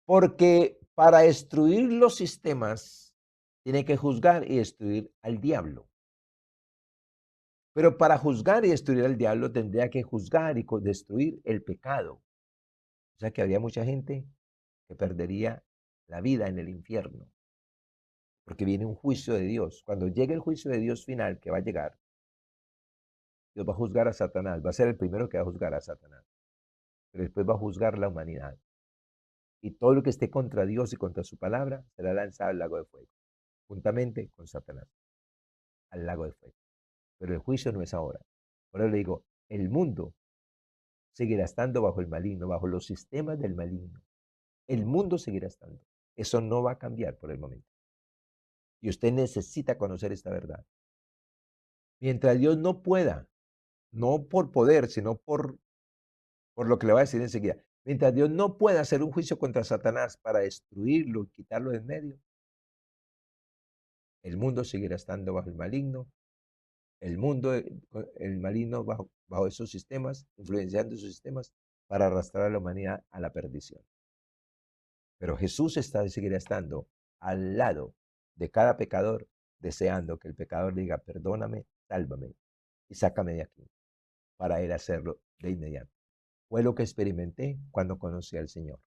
Porque para destruir los sistemas, tiene que juzgar y destruir al diablo. Pero para juzgar y destruir al diablo, tendría que juzgar y destruir el pecado. O sea que habría mucha gente que perdería la vida en el infierno, porque viene un juicio de Dios. Cuando llegue el juicio de Dios final que va a llegar, Dios va a juzgar a Satanás, va a ser el primero que va a juzgar a Satanás, pero después va a juzgar la humanidad. Y todo lo que esté contra Dios y contra su palabra será lanzado al lago de fuego, juntamente con Satanás, al lago de fuego. Pero el juicio no es ahora. Por eso le digo, el mundo seguirá estando bajo el maligno, bajo los sistemas del maligno. El mundo seguirá estando. Eso no va a cambiar por el momento. Y usted necesita conocer esta verdad. Mientras Dios no pueda, no por poder, sino por lo que le voy a decir enseguida, mientras Dios no pueda hacer un juicio contra Satanás para destruirlo y quitarlo de en medio, el mundo seguirá estando bajo el maligno, el maligno bajo esos sistemas, influenciando esos sistemas para arrastrar a la humanidad a la perdición. Pero Jesús seguirá estando al lado de cada pecador, deseando que el pecador diga, perdóname, sálvame y sácame de aquí, para él hacerlo de inmediato. Fue lo que experimenté cuando conocí al Señor.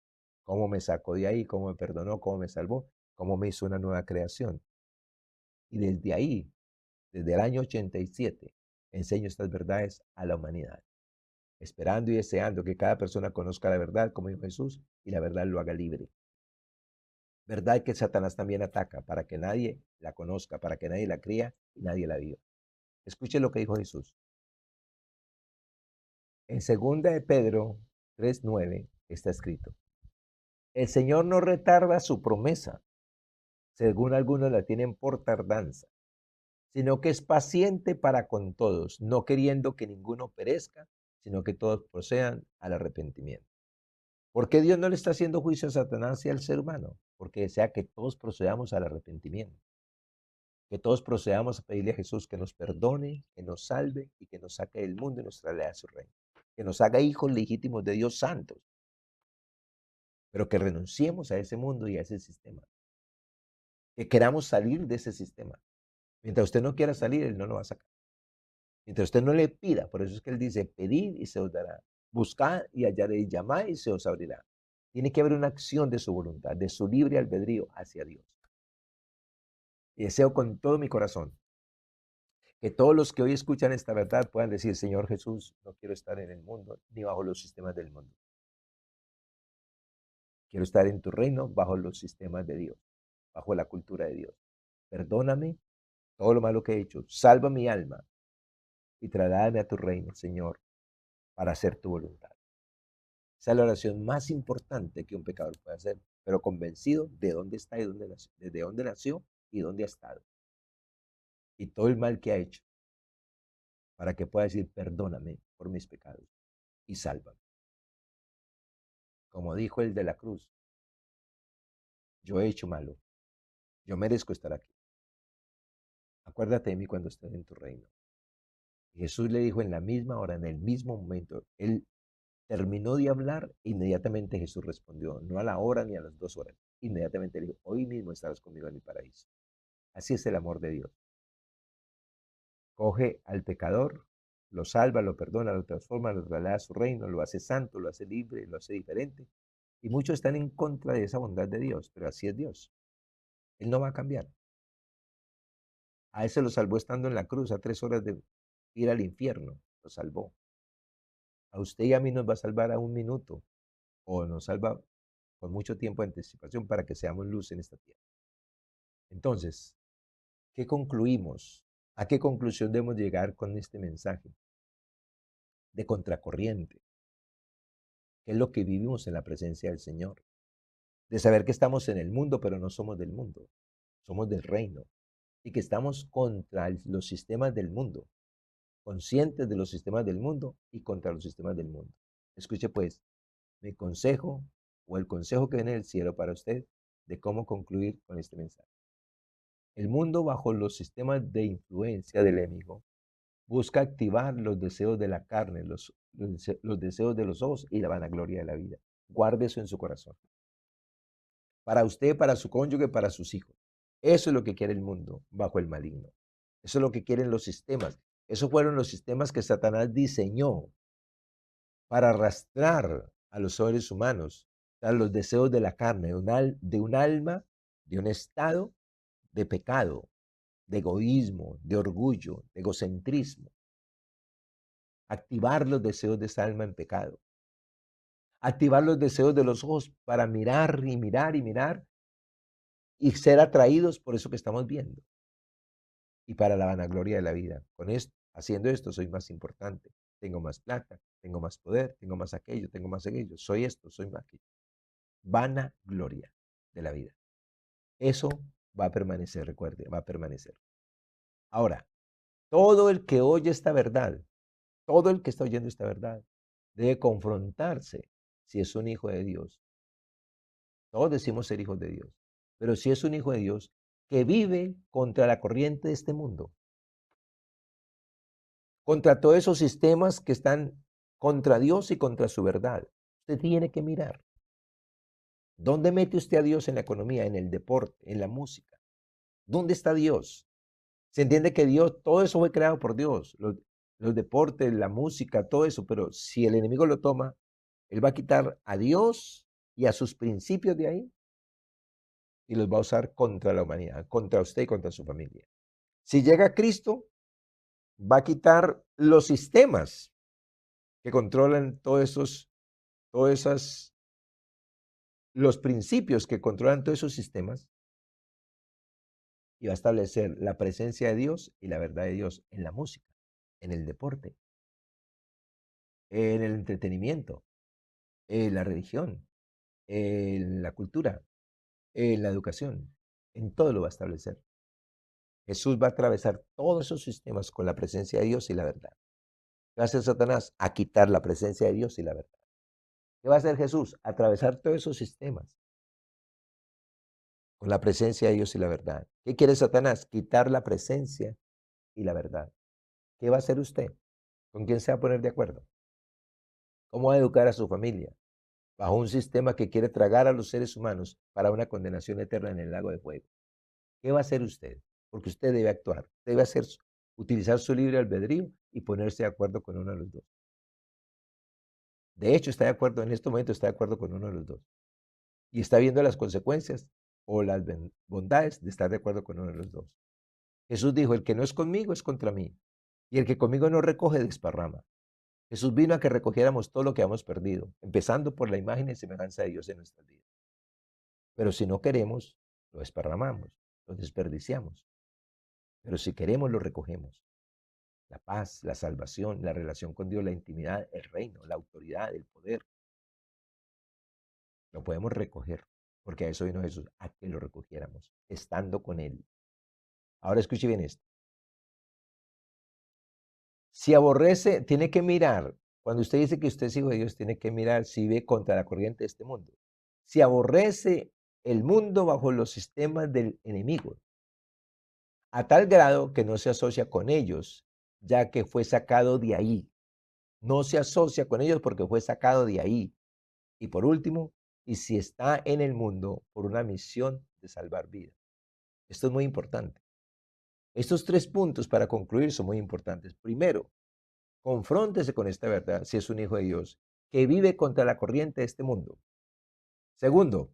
Cómo me sacó de ahí, cómo me perdonó, cómo me salvó, cómo me hizo una nueva creación. Y desde ahí, desde el año 87, enseño estas verdades a la humanidad, esperando y deseando que cada persona conozca la verdad, como dijo Jesús, y la verdad lo haga libre. Verdad que Satanás también ataca para que nadie la conozca, para que nadie la crea y nadie la viva. Escuche lo que dijo Jesús. En 2 de Pedro 3:9 está escrito: el Señor no retarda su promesa, según algunos la tienen por tardanza, sino que es paciente para con todos, no queriendo que ninguno perezca, sino que todos procedan al arrepentimiento. ¿Por qué Dios no le está haciendo juicio a Satanás y al ser humano? Porque desea que todos procedamos al arrepentimiento, que todos procedamos a pedirle a Jesús que nos perdone, que nos salve y que nos saque del mundo y nos traslade a su reino, que nos haga hijos legítimos de Dios santos, pero que renunciemos a ese mundo y a ese sistema, que queramos salir de ese sistema. Mientras usted no quiera salir, Él no lo va a sacar. Mientras usted no le pida, por eso es que Él dice, pedid y se os dará, buscad y hallaréis, llamad y se os abrirá. Tiene que haber una acción de su voluntad, de su libre albedrío hacia Dios. Y deseo con todo mi corazón que todos los que hoy escuchan esta verdad puedan decir, Señor Jesús, no quiero estar en el mundo ni bajo los sistemas del mundo. Quiero estar en tu reino bajo los sistemas de Dios, bajo la cultura de Dios. Perdóname todo lo malo que he hecho. Salva mi alma y trasládame a tu reino, Señor, para hacer tu voluntad. Esa es la oración más importante que un pecador puede hacer, pero convencido de dónde está y dónde nació, desde dónde nació y dónde ha estado. Y todo el mal que ha hecho, para que pueda decir, perdóname por mis pecados y sálvame. Como dijo el de la cruz, yo he hecho malo, yo merezco estar aquí. Acuérdate de mí cuando estés en tu reino. Y Jesús le dijo en la misma hora, en el mismo momento, él terminó de hablar, inmediatamente Jesús respondió, no a la hora ni a las 2 horas. Inmediatamente le dijo, hoy mismo estarás conmigo en el paraíso. Así es el amor de Dios. Coge al pecador lo salva, lo perdona, lo transforma, lo traslada a su reino, lo hace santo, lo hace libre, lo hace diferente. Y muchos están en contra de esa bondad de Dios, pero así es Dios. Él no va a cambiar. A ese lo salvó estando en la cruz, a 3 horas de ir al infierno, lo salvó. A usted y a mí nos va a salvar a un minuto, o nos salva con mucho tiempo de anticipación para que seamos luz en esta tierra. Entonces, ¿qué concluimos? ¿A qué conclusión debemos llegar con este mensaje? De contracorriente, que es lo que vivimos en la presencia del Señor. De saber que estamos en el mundo, pero no somos del mundo, somos del reino. Y que estamos contra los sistemas del mundo, conscientes de los sistemas del mundo y contra los sistemas del mundo. Escuche pues, mi consejo o el consejo que viene del cielo para usted de cómo concluir con este mensaje. El mundo bajo los sistemas de influencia del enemigo busca activar los deseos de la carne, los deseos de los ojos y la vanagloria de la vida. Guarde eso en su corazón. Para usted, para su cónyuge, para sus hijos. Eso es lo que quiere el mundo bajo el maligno. Eso es lo que quieren los sistemas. Esos fueron los sistemas que Satanás diseñó para arrastrar a los seres humanos a los deseos de la carne, de un alma, de un estado de pecado, de egoísmo, de orgullo, de egocentrismo. Activar los deseos de esa alma en pecado. Activar los deseos de los ojos para mirar y mirar y mirar y ser atraídos por eso que estamos viendo. Y para la vanagloria de la vida. Con esto, haciendo esto, soy más importante. Tengo más plata, tengo más poder, tengo más aquello, tengo más aquello. Soy esto, soy más aquello. Vanagloria de la vida. Eso va a permanecer, recuerde, va a permanecer. Ahora, todo el que oye esta verdad, todo el que está oyendo esta verdad, debe confrontarse si es un hijo de Dios. Todos decimos ser hijos de Dios, pero si es un hijo de Dios que vive contra la corriente de este mundo, contra todos esos sistemas que están contra Dios y contra su verdad. Usted tiene que mirar. ¿Dónde mete usted a Dios en la economía, en el deporte, en la música? ¿Dónde está Dios? Se entiende que Dios, todo eso fue creado por Dios, los deportes, la música, todo eso, pero si el enemigo lo toma, él va a quitar a Dios y a sus principios de ahí y los va a usar contra la humanidad, contra usted y contra su familia. Si llega Cristo, va a quitar los sistemas que controlan todos esos, los principios que controlan todos esos sistemas y va a establecer la presencia de Dios y la verdad de Dios en la música, en el deporte, en el entretenimiento, en la religión, en la cultura, en la educación, en todo lo va a establecer. Jesús va a atravesar todos esos sistemas con la presencia de Dios y la verdad. ¿Qué va a hacer Satanás? A quitar la presencia de Dios y la verdad. ¿Qué va a hacer Jesús? Atravesar todos esos sistemas con la presencia de Dios y la verdad. ¿Qué quiere Satanás? Quitar la presencia y la verdad. ¿Qué va a hacer usted? ¿Con quién se va a poner de acuerdo? ¿Cómo va a educar a su familia? Bajo un sistema que quiere tragar a los seres humanos para una condenación eterna en el lago de fuego. ¿Qué va a hacer usted? Porque usted debe actuar, debe utilizar su libre albedrío y ponerse de acuerdo con uno de los dos. De hecho, está de acuerdo, en este momento está de acuerdo con uno de los dos. Y está viendo las consecuencias o las bondades de estar de acuerdo con uno de los dos. Jesús dijo, el que no es conmigo es contra mí. Y el que conmigo no recoge, desparrama. Jesús vino a que recogiéramos todo lo que hemos perdido, empezando por la imagen y semejanza de Dios en nuestras vidas. Pero si no queremos, lo desparramamos, lo desperdiciamos. Pero si queremos, lo recogemos. La paz, la salvación, la relación con Dios, la intimidad, el reino, la autoridad, el poder. Lo podemos recoger, porque a eso vino Jesús, a que lo recogiéramos, estando con Él. Ahora escuche bien esto. Si aborrece, tiene que mirar. Cuando usted dice que usted es hijo de Dios, tiene que mirar si vive contra la corriente de este mundo. Si aborrece el mundo bajo los sistemas del enemigo, a tal grado que no se asocia con ellos, ya que fue sacado de ahí. No se asocia con ellos porque fue sacado de ahí. Y por último, y si está en el mundo por una misión de salvar vidas. Esto es muy importante. Estos 3 puntos para concluir son muy importantes. Primero, Confróntese con esta verdad si es un hijo de Dios, que vive contra la corriente de este mundo. Segundo,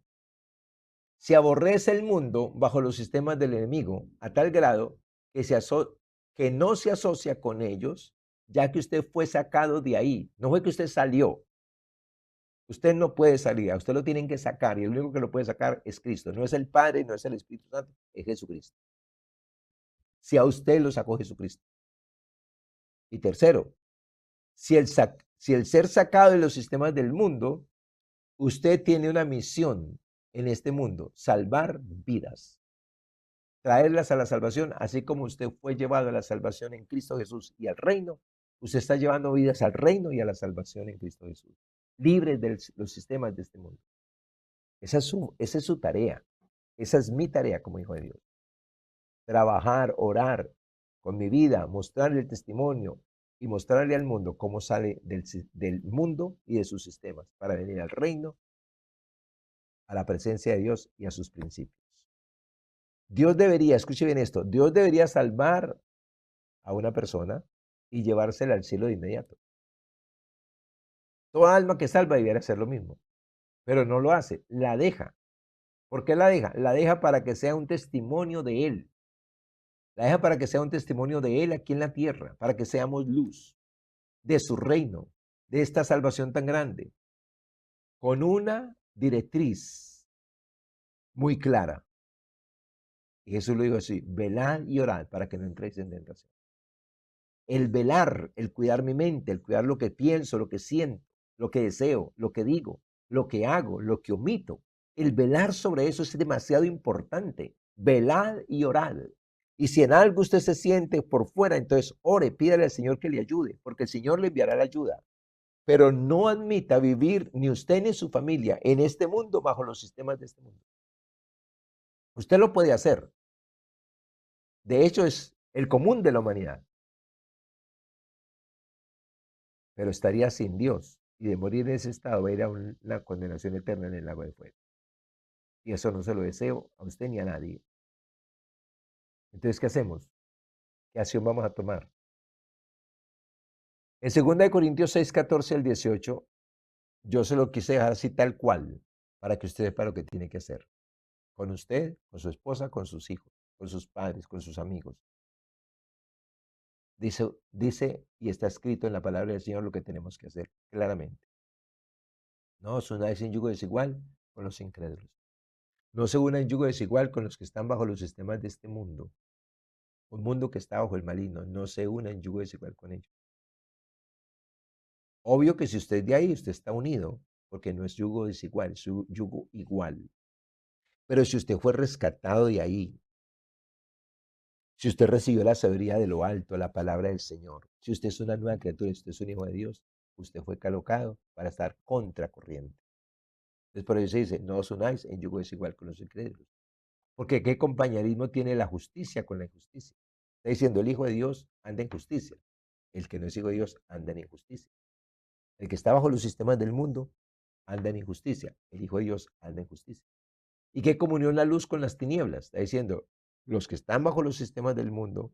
si aborrece el mundo bajo los sistemas del enemigo a tal grado que no se asocia con ellos, ya que usted fue sacado de ahí. No fue que usted salió. Usted no puede salir, a usted lo tienen que sacar y el único que lo puede sacar es Cristo. No es el Padre, no es el Espíritu Santo, es Jesucristo. Si a usted lo sacó Jesucristo. Y tercero, si el ser sacado de los sistemas del mundo, usted tiene una misión en este mundo: salvar vidas, traerlas a la salvación, así como usted fue llevado a la salvación en Cristo Jesús y al reino. Usted está llevando vidas al reino y a la salvación en Cristo Jesús, libres de los sistemas de este mundo. Esa es su tarea. Esa es mi tarea como hijo de Dios. Trabajar, orar con mi vida, mostrarle el testimonio y mostrarle al mundo cómo sale del mundo y de sus sistemas para venir al reino, a la presencia de Dios y a sus principios. Dios debería, escuche bien esto, Dios debería salvar a una persona y llevársela al cielo de inmediato. Toda alma que salva debería hacer lo mismo, pero no lo hace, la deja. ¿Por qué la deja? La deja para que sea un testimonio de Él. La deja para que sea un testimonio de Él aquí en la tierra, para que seamos luz de su reino, de esta salvación tan grande, con una directriz muy clara. Y Jesús lo dijo así: velad y orad para que no entréis en tentación. El velar, el cuidar mi mente, el cuidar lo que pienso, lo que siento, lo que deseo, lo que digo, lo que hago, lo que omito. El velar sobre eso es demasiado importante. Velad y orad. Y si en algo usted se siente por fuera, entonces ore, pídale al Señor que le ayude, porque el Señor le enviará la ayuda. Pero no admita vivir ni usted ni su familia en este mundo bajo los sistemas de este mundo. Usted lo puede hacer. De hecho, es el común de la humanidad. Pero estaría sin Dios y de morir en ese estado va a ir a una condenación eterna en el lago de fuego. Y eso no se lo deseo a usted ni a nadie. Entonces, ¿qué hacemos? ¿Qué acción vamos a tomar? En 2 Corintios 6, 14 al 18, yo se lo quise dejar así tal cual, para que usted sepa lo que tiene que hacer. Con usted, con su esposa, con sus hijos, con sus padres, con sus amigos. Dice y está escrito en la palabra del Señor lo que tenemos que hacer claramente. No os unáis en yugo desigual con los incrédulos. No se una en yugo desigual con los que están bajo los sistemas de este mundo. Un mundo que está bajo el maligno. No se una en yugo desigual con ellos. Obvio que si usted es de ahí, usted está unido, porque no es yugo desigual, es yugo igual. Pero si usted fue rescatado de ahí, si usted recibió la sabiduría de lo alto, la palabra del Señor, si usted es una nueva criatura, si usted es un hijo de Dios, usted fue colocado para estar contracorriente. Entonces por eso se dice: no os unáis en yugo desigual con los incrédulos. Porque ¿qué compañerismo tiene la justicia con la injusticia? Está diciendo: el Hijo de Dios anda en justicia. El que no es hijo de Dios anda en injusticia. El que está bajo los sistemas del mundo anda en injusticia. El Hijo de Dios anda en justicia. ¿Y qué comunión la luz con las tinieblas? Está diciendo: los que están bajo los sistemas del mundo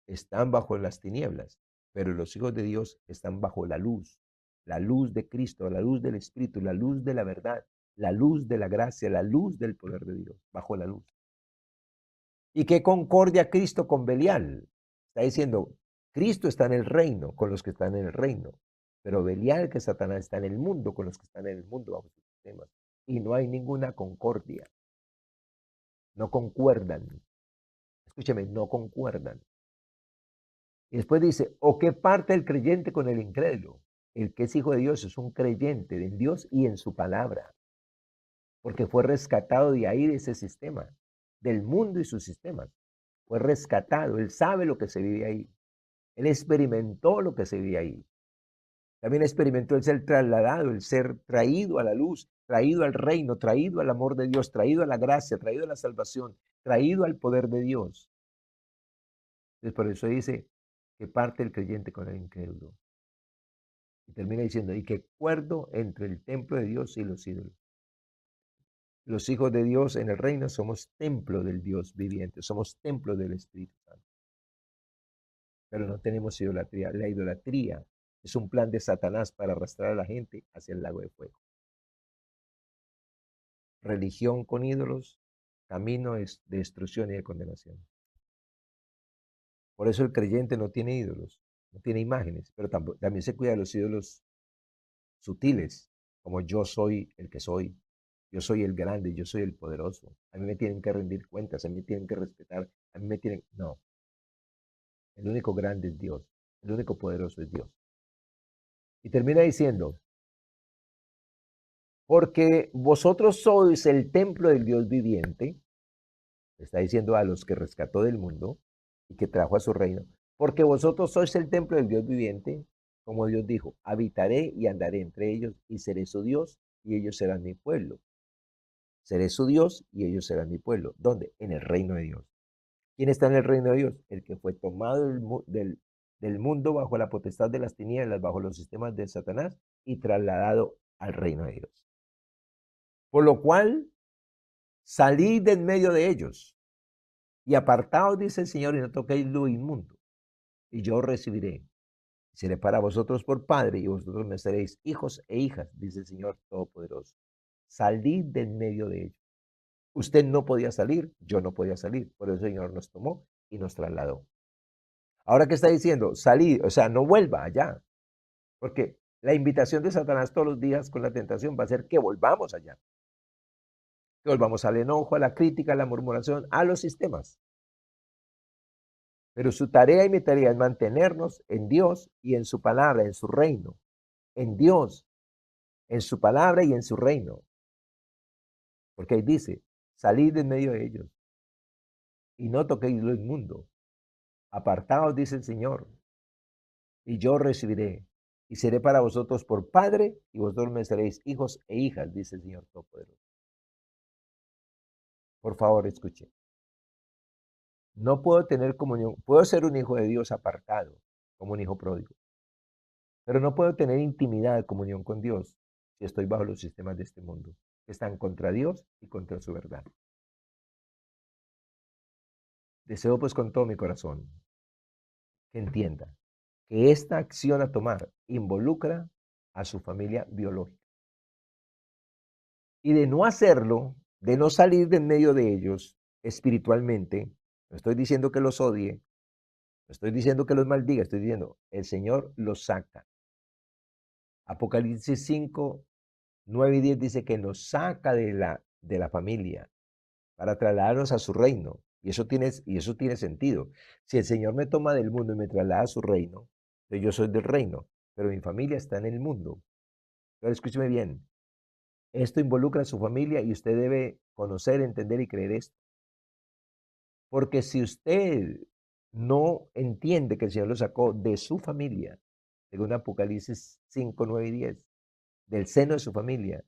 están bajo las tinieblas, pero los hijos de Dios están bajo la luz de Cristo, la luz del Espíritu, la luz de la verdad, la luz de la gracia, la luz del poder de Dios, bajo la luz. ¿Y qué concordia Cristo con Belial? Está diciendo: Cristo está en el reino con los que están en el reino, pero Belial, que Satanás, está en el mundo con los que están en el mundo bajo sus sistemas. Y no hay ninguna concordia. No concuerdan. Escúcheme, no concuerdan. Y después dice: ¿o qué parte el creyente con el incrédulo? El que es hijo de Dios es un creyente en Dios y en su palabra, porque fue rescatado de ahí, de ese sistema, del mundo y sus sistemas. Fue rescatado, él sabe lo que se vive ahí. Él experimentó lo que se vive ahí. También experimentó el ser trasladado, el ser traído a la luz, traído al reino, traído al amor de Dios, traído a la gracia, traído a la salvación, traído al poder de Dios. Entonces, por eso dice que parte el creyente con el incrédulo. Y termina diciendo: y que acuerdo entre el templo de Dios y los ídolos. Los hijos de Dios en el reino somos templo del Dios viviente, somos templo del Espíritu Santo. pero no tenemos idolatría. La idolatría es un plan de Satanás para arrastrar a la gente hacia el lago de fuego. Religión con ídolos, camino es de destrucción y de condenación. Por eso el creyente no tiene ídolos, no tiene imágenes, pero también se cuida de los ídolos sutiles, como yo soy el que soy, yo soy el grande, yo soy el poderoso, a mí me tienen que rendir cuentas, a mí me tienen que respetar, a mí me tienen... No, el único grande es Dios, el único poderoso es Dios. Y termina diciendo, porque vosotros sois el templo del Dios viviente, está diciendo a los que rescató del mundo y que trajo a su reino, porque vosotros sois el templo del Dios viviente, como Dios dijo, habitaré y andaré entre ellos y seré su Dios y ellos serán mi pueblo. Seré su Dios y ellos serán mi pueblo. ¿Dónde? En el reino de Dios. ¿Quién está en el reino de Dios? El que fue tomado del mundo bajo la potestad de las tinieblas, bajo los sistemas de Satanás y trasladado al reino de Dios. Por lo cual, salid de en medio de ellos y apartaos, dice el Señor, y no toquéis lo inmundo, y yo os recibiré. Seré para vosotros por padre, y vosotros me seréis hijos e hijas, dice el Señor Todopoderoso. Salid de en medio de ellos. Usted no podía salir, yo no podía salir, por eso el Señor nos tomó y nos trasladó. Ahora, ¿qué está diciendo? Salid, o sea, no vuelva allá, porque la invitación de Satanás todos los días con la tentación va a ser que volvamos allá, que volvamos al enojo, a la crítica, a la murmuración, a los sistemas. Pero su tarea y mi tarea es mantenernos en Dios y en su palabra, en su reino, en Dios, en su palabra y en su reino. Porque ahí dice, salid de en medio de ellos y no toquéis lo inmundo. Apartaos, dice el Señor, y yo recibiré, y seré para vosotros por padre, y vosotros me seréis hijos e hijas, dice el Señor Todopoderoso. Por favor, escuche. No puedo tener comunión, puedo ser un hijo de Dios apartado, como un hijo pródigo, pero no puedo tener intimidad, comunión con Dios, si estoy bajo los sistemas de este mundo, que están contra Dios y contra su verdad. Deseo pues con todo mi corazón que entienda que esta acción a tomar involucra a su familia biológica. Y de no hacerlo, de no salir de en medio de ellos espiritualmente, no estoy diciendo que los odie, no estoy diciendo que los maldiga, estoy diciendo, el Señor los saca. Apocalipsis 5, 9 y 10 dice que nos saca de la familia para trasladarnos a su reino. Y eso tiene sentido. Si el Señor me toma del mundo y me traslada a su reino, entonces yo soy del reino, pero mi familia está en el mundo. Pero escúcheme bien, esto involucra a su familia y usted debe conocer, entender y creer esto. Porque si usted no entiende que el Señor lo sacó de su familia, según Apocalipsis 5, 9 y 10, del seno de su familia,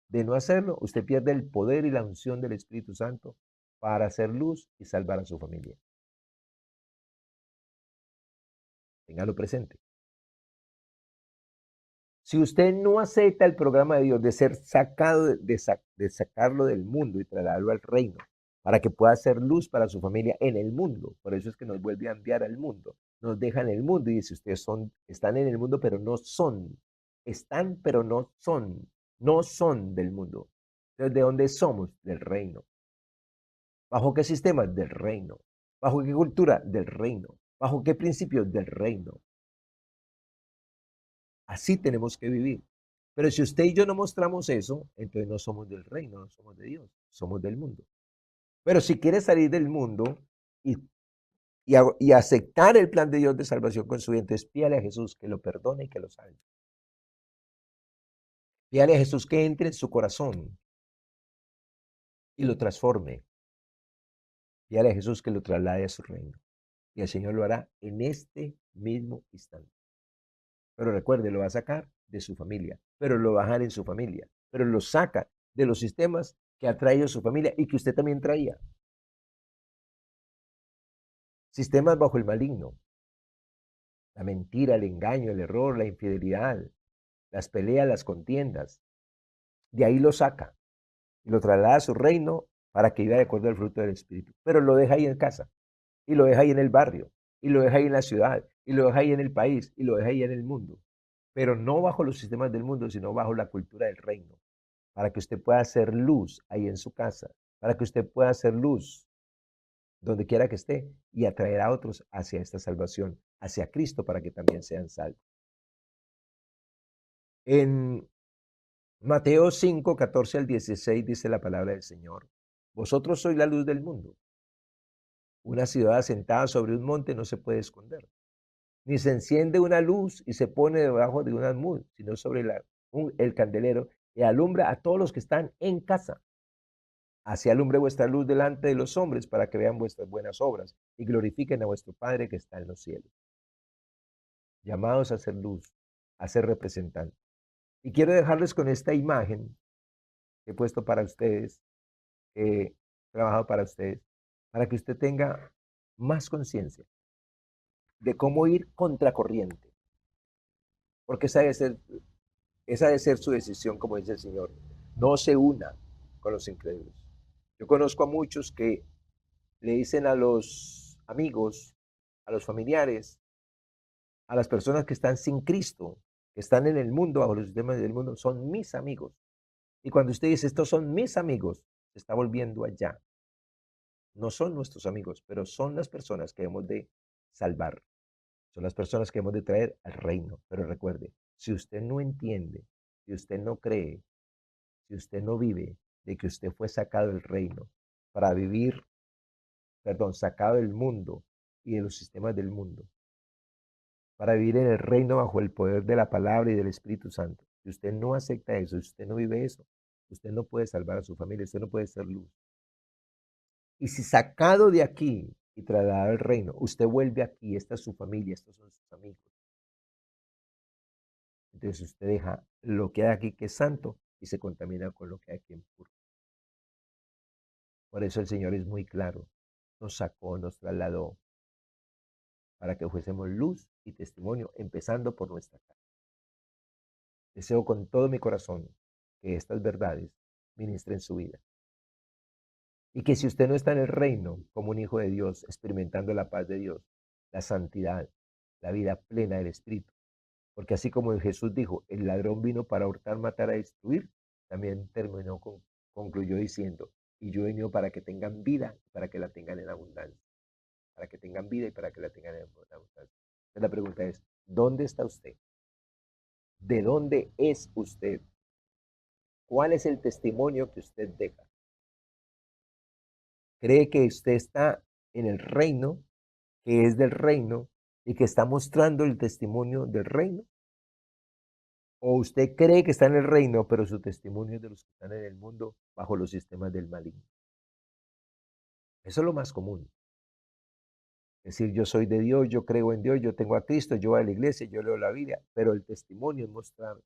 de no hacerlo, usted pierde el poder y la unción del Espíritu Santo para hacer luz y salvar a su familia. Téngalo presente. Si usted no acepta el programa de Dios de ser sacado, de sacarlo del mundo y trasladarlo al reino, para que pueda hacer luz para su familia en el mundo, por eso es que nos vuelve a enviar al mundo, nos deja en el mundo y dice, ustedes están en el mundo, pero no son, están, pero no son, no son del mundo. Entonces, ¿de dónde somos? Del reino. ¿Bajo qué sistema? Del reino. ¿Bajo qué cultura? Del reino. ¿Bajo qué principios? Del reino. Así tenemos que vivir. Pero si usted y yo no mostramos eso, entonces no somos del reino, no somos de Dios, somos del mundo. Pero si quiere salir del mundo y, y aceptar el plan de Dios de salvación con su vida, entonces pídale a Jesús que lo perdone y que lo salve. Pídale a Jesús que entre en su corazón y lo transforme. Pídale a Jesús que lo traslade a su reino. Y el Señor lo hará en este mismo instante. Pero recuerde, lo va a sacar de su familia, pero lo va a dejar en su familia, pero lo saca de los sistemas que ha traído su familia y que usted también traía. Sistemas bajo el maligno, la mentira, el engaño, el error, la infidelidad, las peleas, las contiendas. De ahí lo saca y lo traslada a su reino para que viva de acuerdo al fruto del Espíritu. Pero lo deja ahí en casa, y lo deja ahí en el barrio, y lo deja ahí en la ciudad, y lo deja ahí en el país y lo deja ahí en el mundo, pero no bajo los sistemas del mundo, sino bajo la cultura del reino, para que usted pueda hacer luz ahí en su casa, para que usted pueda hacer luz donde quiera que esté y atraer a otros hacia esta salvación, hacia Cristo, para que también sean salvos. En Mateo 5, 14 al 16 dice la palabra del Señor: vosotros sois la luz del mundo. Una ciudad asentada sobre un monte no se puede esconder, ni se enciende una luz y se pone debajo de un almud, sino sobre el candelero, y alumbra a todos los que están en casa. Así alumbre vuestra luz delante de los hombres, para que vean vuestras buenas obras y glorifiquen a vuestro Padre que está en los cielos. Llamados a ser luz, a ser representantes. Y quiero dejarles con esta imagen que he puesto para ustedes, que he trabajado para ustedes, para que usted tenga más conciencia de cómo ir contracorriente, porque esa debe ser su decisión, como dice el Señor. No se una con los incrédulos. Yo conozco a muchos que le dicen a los amigos, a los familiares, a las personas que están sin Cristo, que están en el mundo, bajo los sistemas del mundo, son mis amigos. Y cuando usted dice, estos son mis amigos, se está volviendo allá. No son nuestros amigos, pero son las personas que hemos de salvar. Son las personas que hemos de traer al reino. Pero recuerde, si usted no entiende, si usted no cree, si usted no vive de que usted fue sacado del reino para vivir, perdón, sacado del mundo y de los sistemas del mundo, para vivir en el reino bajo el poder de la palabra y del Espíritu Santo. Si usted no acepta eso, si usted no vive eso, usted no puede salvar a su familia, usted no puede ser luz. Y si sacado de aquí y trasladado al reino, usted vuelve aquí, esta es su familia, estos son sus amigos. Entonces usted deja lo que hay aquí que es santo y se contamina con lo que hay aquí en puro. Por eso el Señor es muy claro. Nos sacó, nos trasladó para que fuésemos luz y testimonio, empezando por nuestra casa. Deseo con todo mi corazón que estas verdades ministren su vida. Y que si usted no está en el reino como un hijo de Dios, experimentando la paz de Dios, la santidad, la vida plena del Espíritu, porque así como Jesús dijo, el ladrón vino para hurtar, matar, a destruir, también concluyó diciendo, y yo he venido para que tengan vida, para que la tengan en abundancia, para que tengan vida y para que la tengan en abundancia. Entonces la pregunta es, ¿dónde está usted? ¿De dónde es usted? ¿Cuál es el testimonio que usted deja? ¿Cree que usted está en el reino, que es del reino y que está mostrando el testimonio del reino? ¿O usted cree que está en el reino, pero su testimonio es de los que están en el mundo bajo los sistemas del maligno? Eso es lo más común. Es decir, yo soy de Dios, yo creo en Dios, yo tengo a Cristo, yo voy a la iglesia, yo leo la Biblia, pero el testimonio es mostrar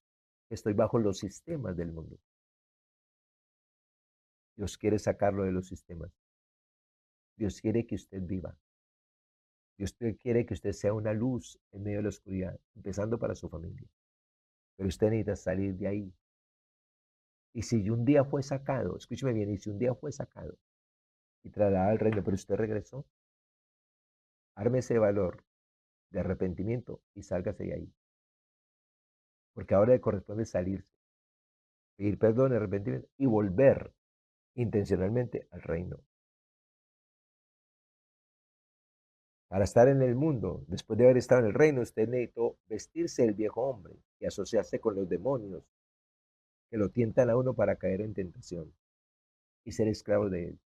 que estoy bajo los sistemas del mundo. Dios quiere sacarlo de los sistemas. Dios quiere que usted viva. Dios quiere que usted sea una luz en medio de la oscuridad, empezando para su familia. Pero usted necesita salir de ahí. Y si un día fue sacado, escúcheme bien, y si un día fue sacado y trasladado al reino, pero usted regresó, ármese de valor, de arrepentimiento y sálgase de ahí. Porque ahora le corresponde salirse, pedir perdón, arrepentimiento y volver intencionalmente al reino. Para estar en el mundo, después de haber estado en el reino, usted necesitó vestirse del viejo hombre y asociarse con los demonios que lo tientan a uno para caer en tentación y ser esclavo de él.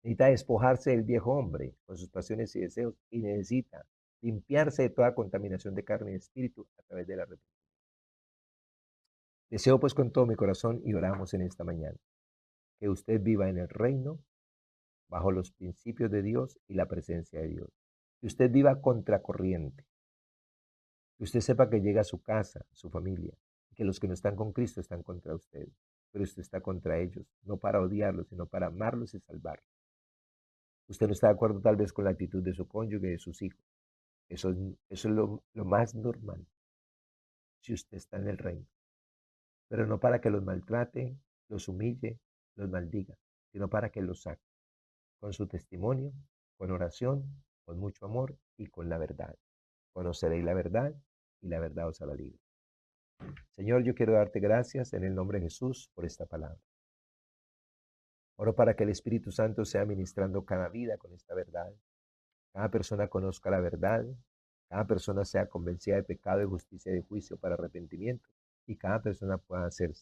Necesita despojarse del viejo hombre con sus pasiones y deseos y necesita limpiarse de toda contaminación de carne y espíritu a través de la arrepentimiento. Deseo pues con todo mi corazón y oramos en esta mañana que usted viva en el reino bajo los principios de Dios y la presencia de Dios. Que usted viva contracorriente. Que usted sepa que llega a su casa, a su familia, y que los que no están con Cristo están contra usted. Pero usted está contra ellos, no para odiarlos, sino para amarlos y salvarlos. Usted no está de acuerdo tal vez con la actitud de su cónyuge, de sus hijos. Eso es lo más normal si usted está en el reino. Pero no para que los maltrate, los humille, los maldiga, sino para que los saque con su testimonio, con oración, con mucho amor y con la verdad. conoceréis la verdad y la verdad os hará libre. Señor, yo quiero darte gracias en el nombre de Jesús por esta palabra. Oro para que el Espíritu Santo sea ministrando cada vida con esta verdad. Cada persona conozca la verdad. Cada persona sea convencida de pecado, de justicia y de juicio para arrepentimiento. Y cada persona pueda ser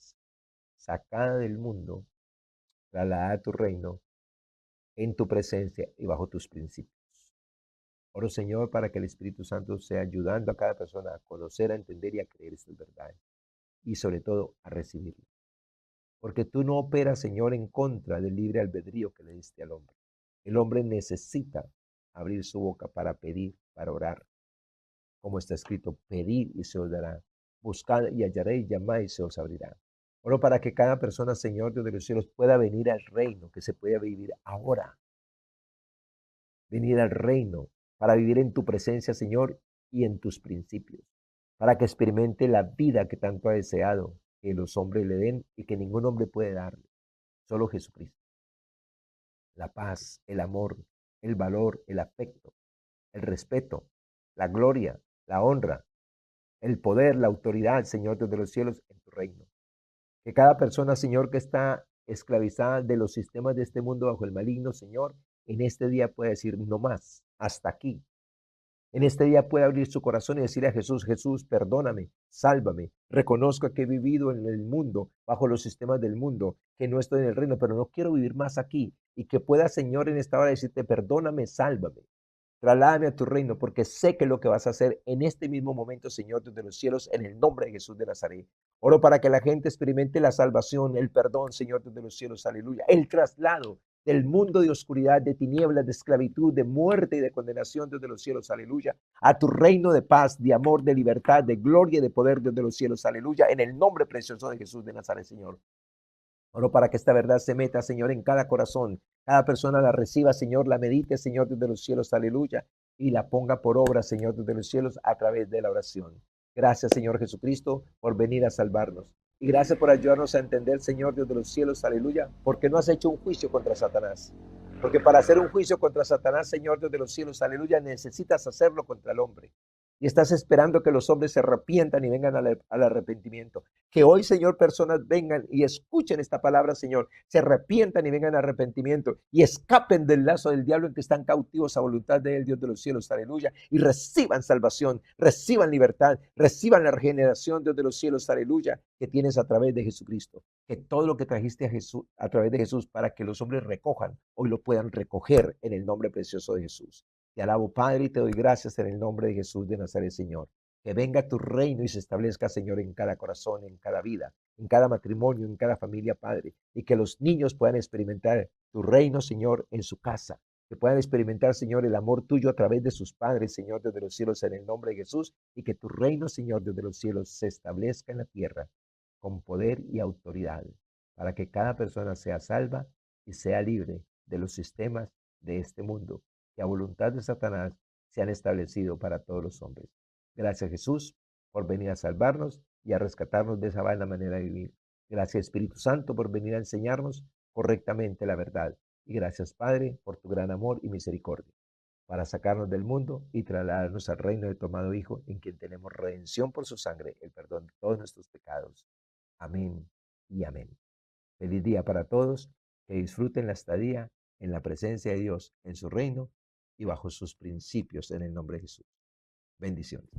sacada del mundo, trasladada a tu reino, en tu presencia y bajo tus principios. Oro, Señor, para que el Espíritu Santo sea ayudando a cada persona a conocer, a entender y a creer estas verdades. Y sobre todo a recibirlo. Porque tú no operas, Señor, en contra del libre albedrío que le diste al hombre. El hombre necesita abrir su boca para pedir, para orar. Como está escrito, pedid y se os dará. Buscad y hallaréis, llamad y se os abrirá. Oro para que cada persona, Señor Dios de los cielos, pueda venir al reino, que se pueda vivir ahora. Venir al reino para vivir en tu presencia, Señor, y en tus principios. Para que experimente la vida que tanto ha deseado que los hombres le den y que ningún hombre puede darle. Solo Jesucristo. La paz, el amor, el valor, el afecto, el respeto, la gloria, la honra, el poder, la autoridad, Señor Dios de los cielos, en tu reino. Que cada persona, Señor, que está esclavizada de los sistemas de este mundo bajo el maligno, Señor, en este día pueda decir no más, hasta aquí. En este día puede abrir su corazón y decirle a Jesús, Jesús, perdóname, sálvame. Reconozco que he vivido en el mundo, bajo los sistemas del mundo, que no estoy en el reino, pero no quiero vivir más aquí. Y que pueda, Señor, en esta hora decirte, perdóname, sálvame. Trasládame a tu reino, porque sé que lo que vas a hacer en este mismo momento, Señor Dios de los cielos, en el nombre de Jesús de Nazaret. Oro para que la gente experimente la salvación, el perdón, Señor Dios de los cielos, aleluya. El traslado del mundo de oscuridad, de tinieblas, de esclavitud, de muerte y de condenación, Dios de los cielos, aleluya. A tu reino de paz, de amor, de libertad, de gloria y de poder, Dios de los cielos, aleluya. En el nombre precioso de Jesús de Nazaret, Señor. Oro para que esta verdad se meta, Señor, en cada corazón. Cada persona la reciba, Señor, la medite, Señor, desde los cielos, aleluya, y la ponga por obra, Señor, desde los cielos, a través de la oración. Gracias, Señor Jesucristo, por venir a salvarnos. Y gracias por ayudarnos a entender, Señor, Dios de los cielos, aleluya, porque no has hecho un juicio contra Satanás. Porque para hacer un juicio contra Satanás, Señor, Dios de los cielos, aleluya, necesitas hacerlo contra el hombre. Y estás esperando que los hombres se arrepientan y vengan al arrepentimiento. Que hoy, Señor, personas vengan y escuchen esta palabra, Señor, se arrepientan y vengan al arrepentimiento y escapen del lazo del diablo en que están cautivos a voluntad de él, Dios de los cielos, aleluya, y reciban salvación, reciban libertad, reciban la regeneración, Dios de los cielos, aleluya, que tienes a través de Jesucristo. Que todo lo que trajiste a Jesús, a través de Jesús, para que los hombres recojan, hoy lo puedan recoger en el nombre precioso de Jesús. Te alabo, Padre, y te doy gracias en el nombre de Jesús de Nazaret, Señor. Que venga tu reino y se establezca, Señor, en cada corazón, en cada vida, en cada matrimonio, en cada familia, Padre. Y que los niños puedan experimentar tu reino, Señor, en su casa. Que puedan experimentar, Señor, el amor tuyo a través de sus padres, Señor, desde los cielos, en el nombre de Jesús. Y que tu reino, Señor, desde los cielos, se establezca en la tierra con poder y autoridad. Para que cada persona sea salva y sea libre de los sistemas de este mundo que a voluntad de Satanás se han establecido para todos los hombres. Gracias, Jesús, por venir a salvarnos y a rescatarnos de esa vaina manera de vivir. Gracias, Espíritu Santo, por venir a enseñarnos correctamente la verdad. Y gracias, Padre, por tu gran amor y misericordia, para sacarnos del mundo y trasladarnos al reino de tu amado Hijo, en quien tenemos redención por su sangre, el perdón de todos nuestros pecados. Amén y amén. Feliz día para todos, que disfruten la estadía en la presencia de Dios, en su reino y bajo sus principios, en el nombre de Jesús. Bendiciones.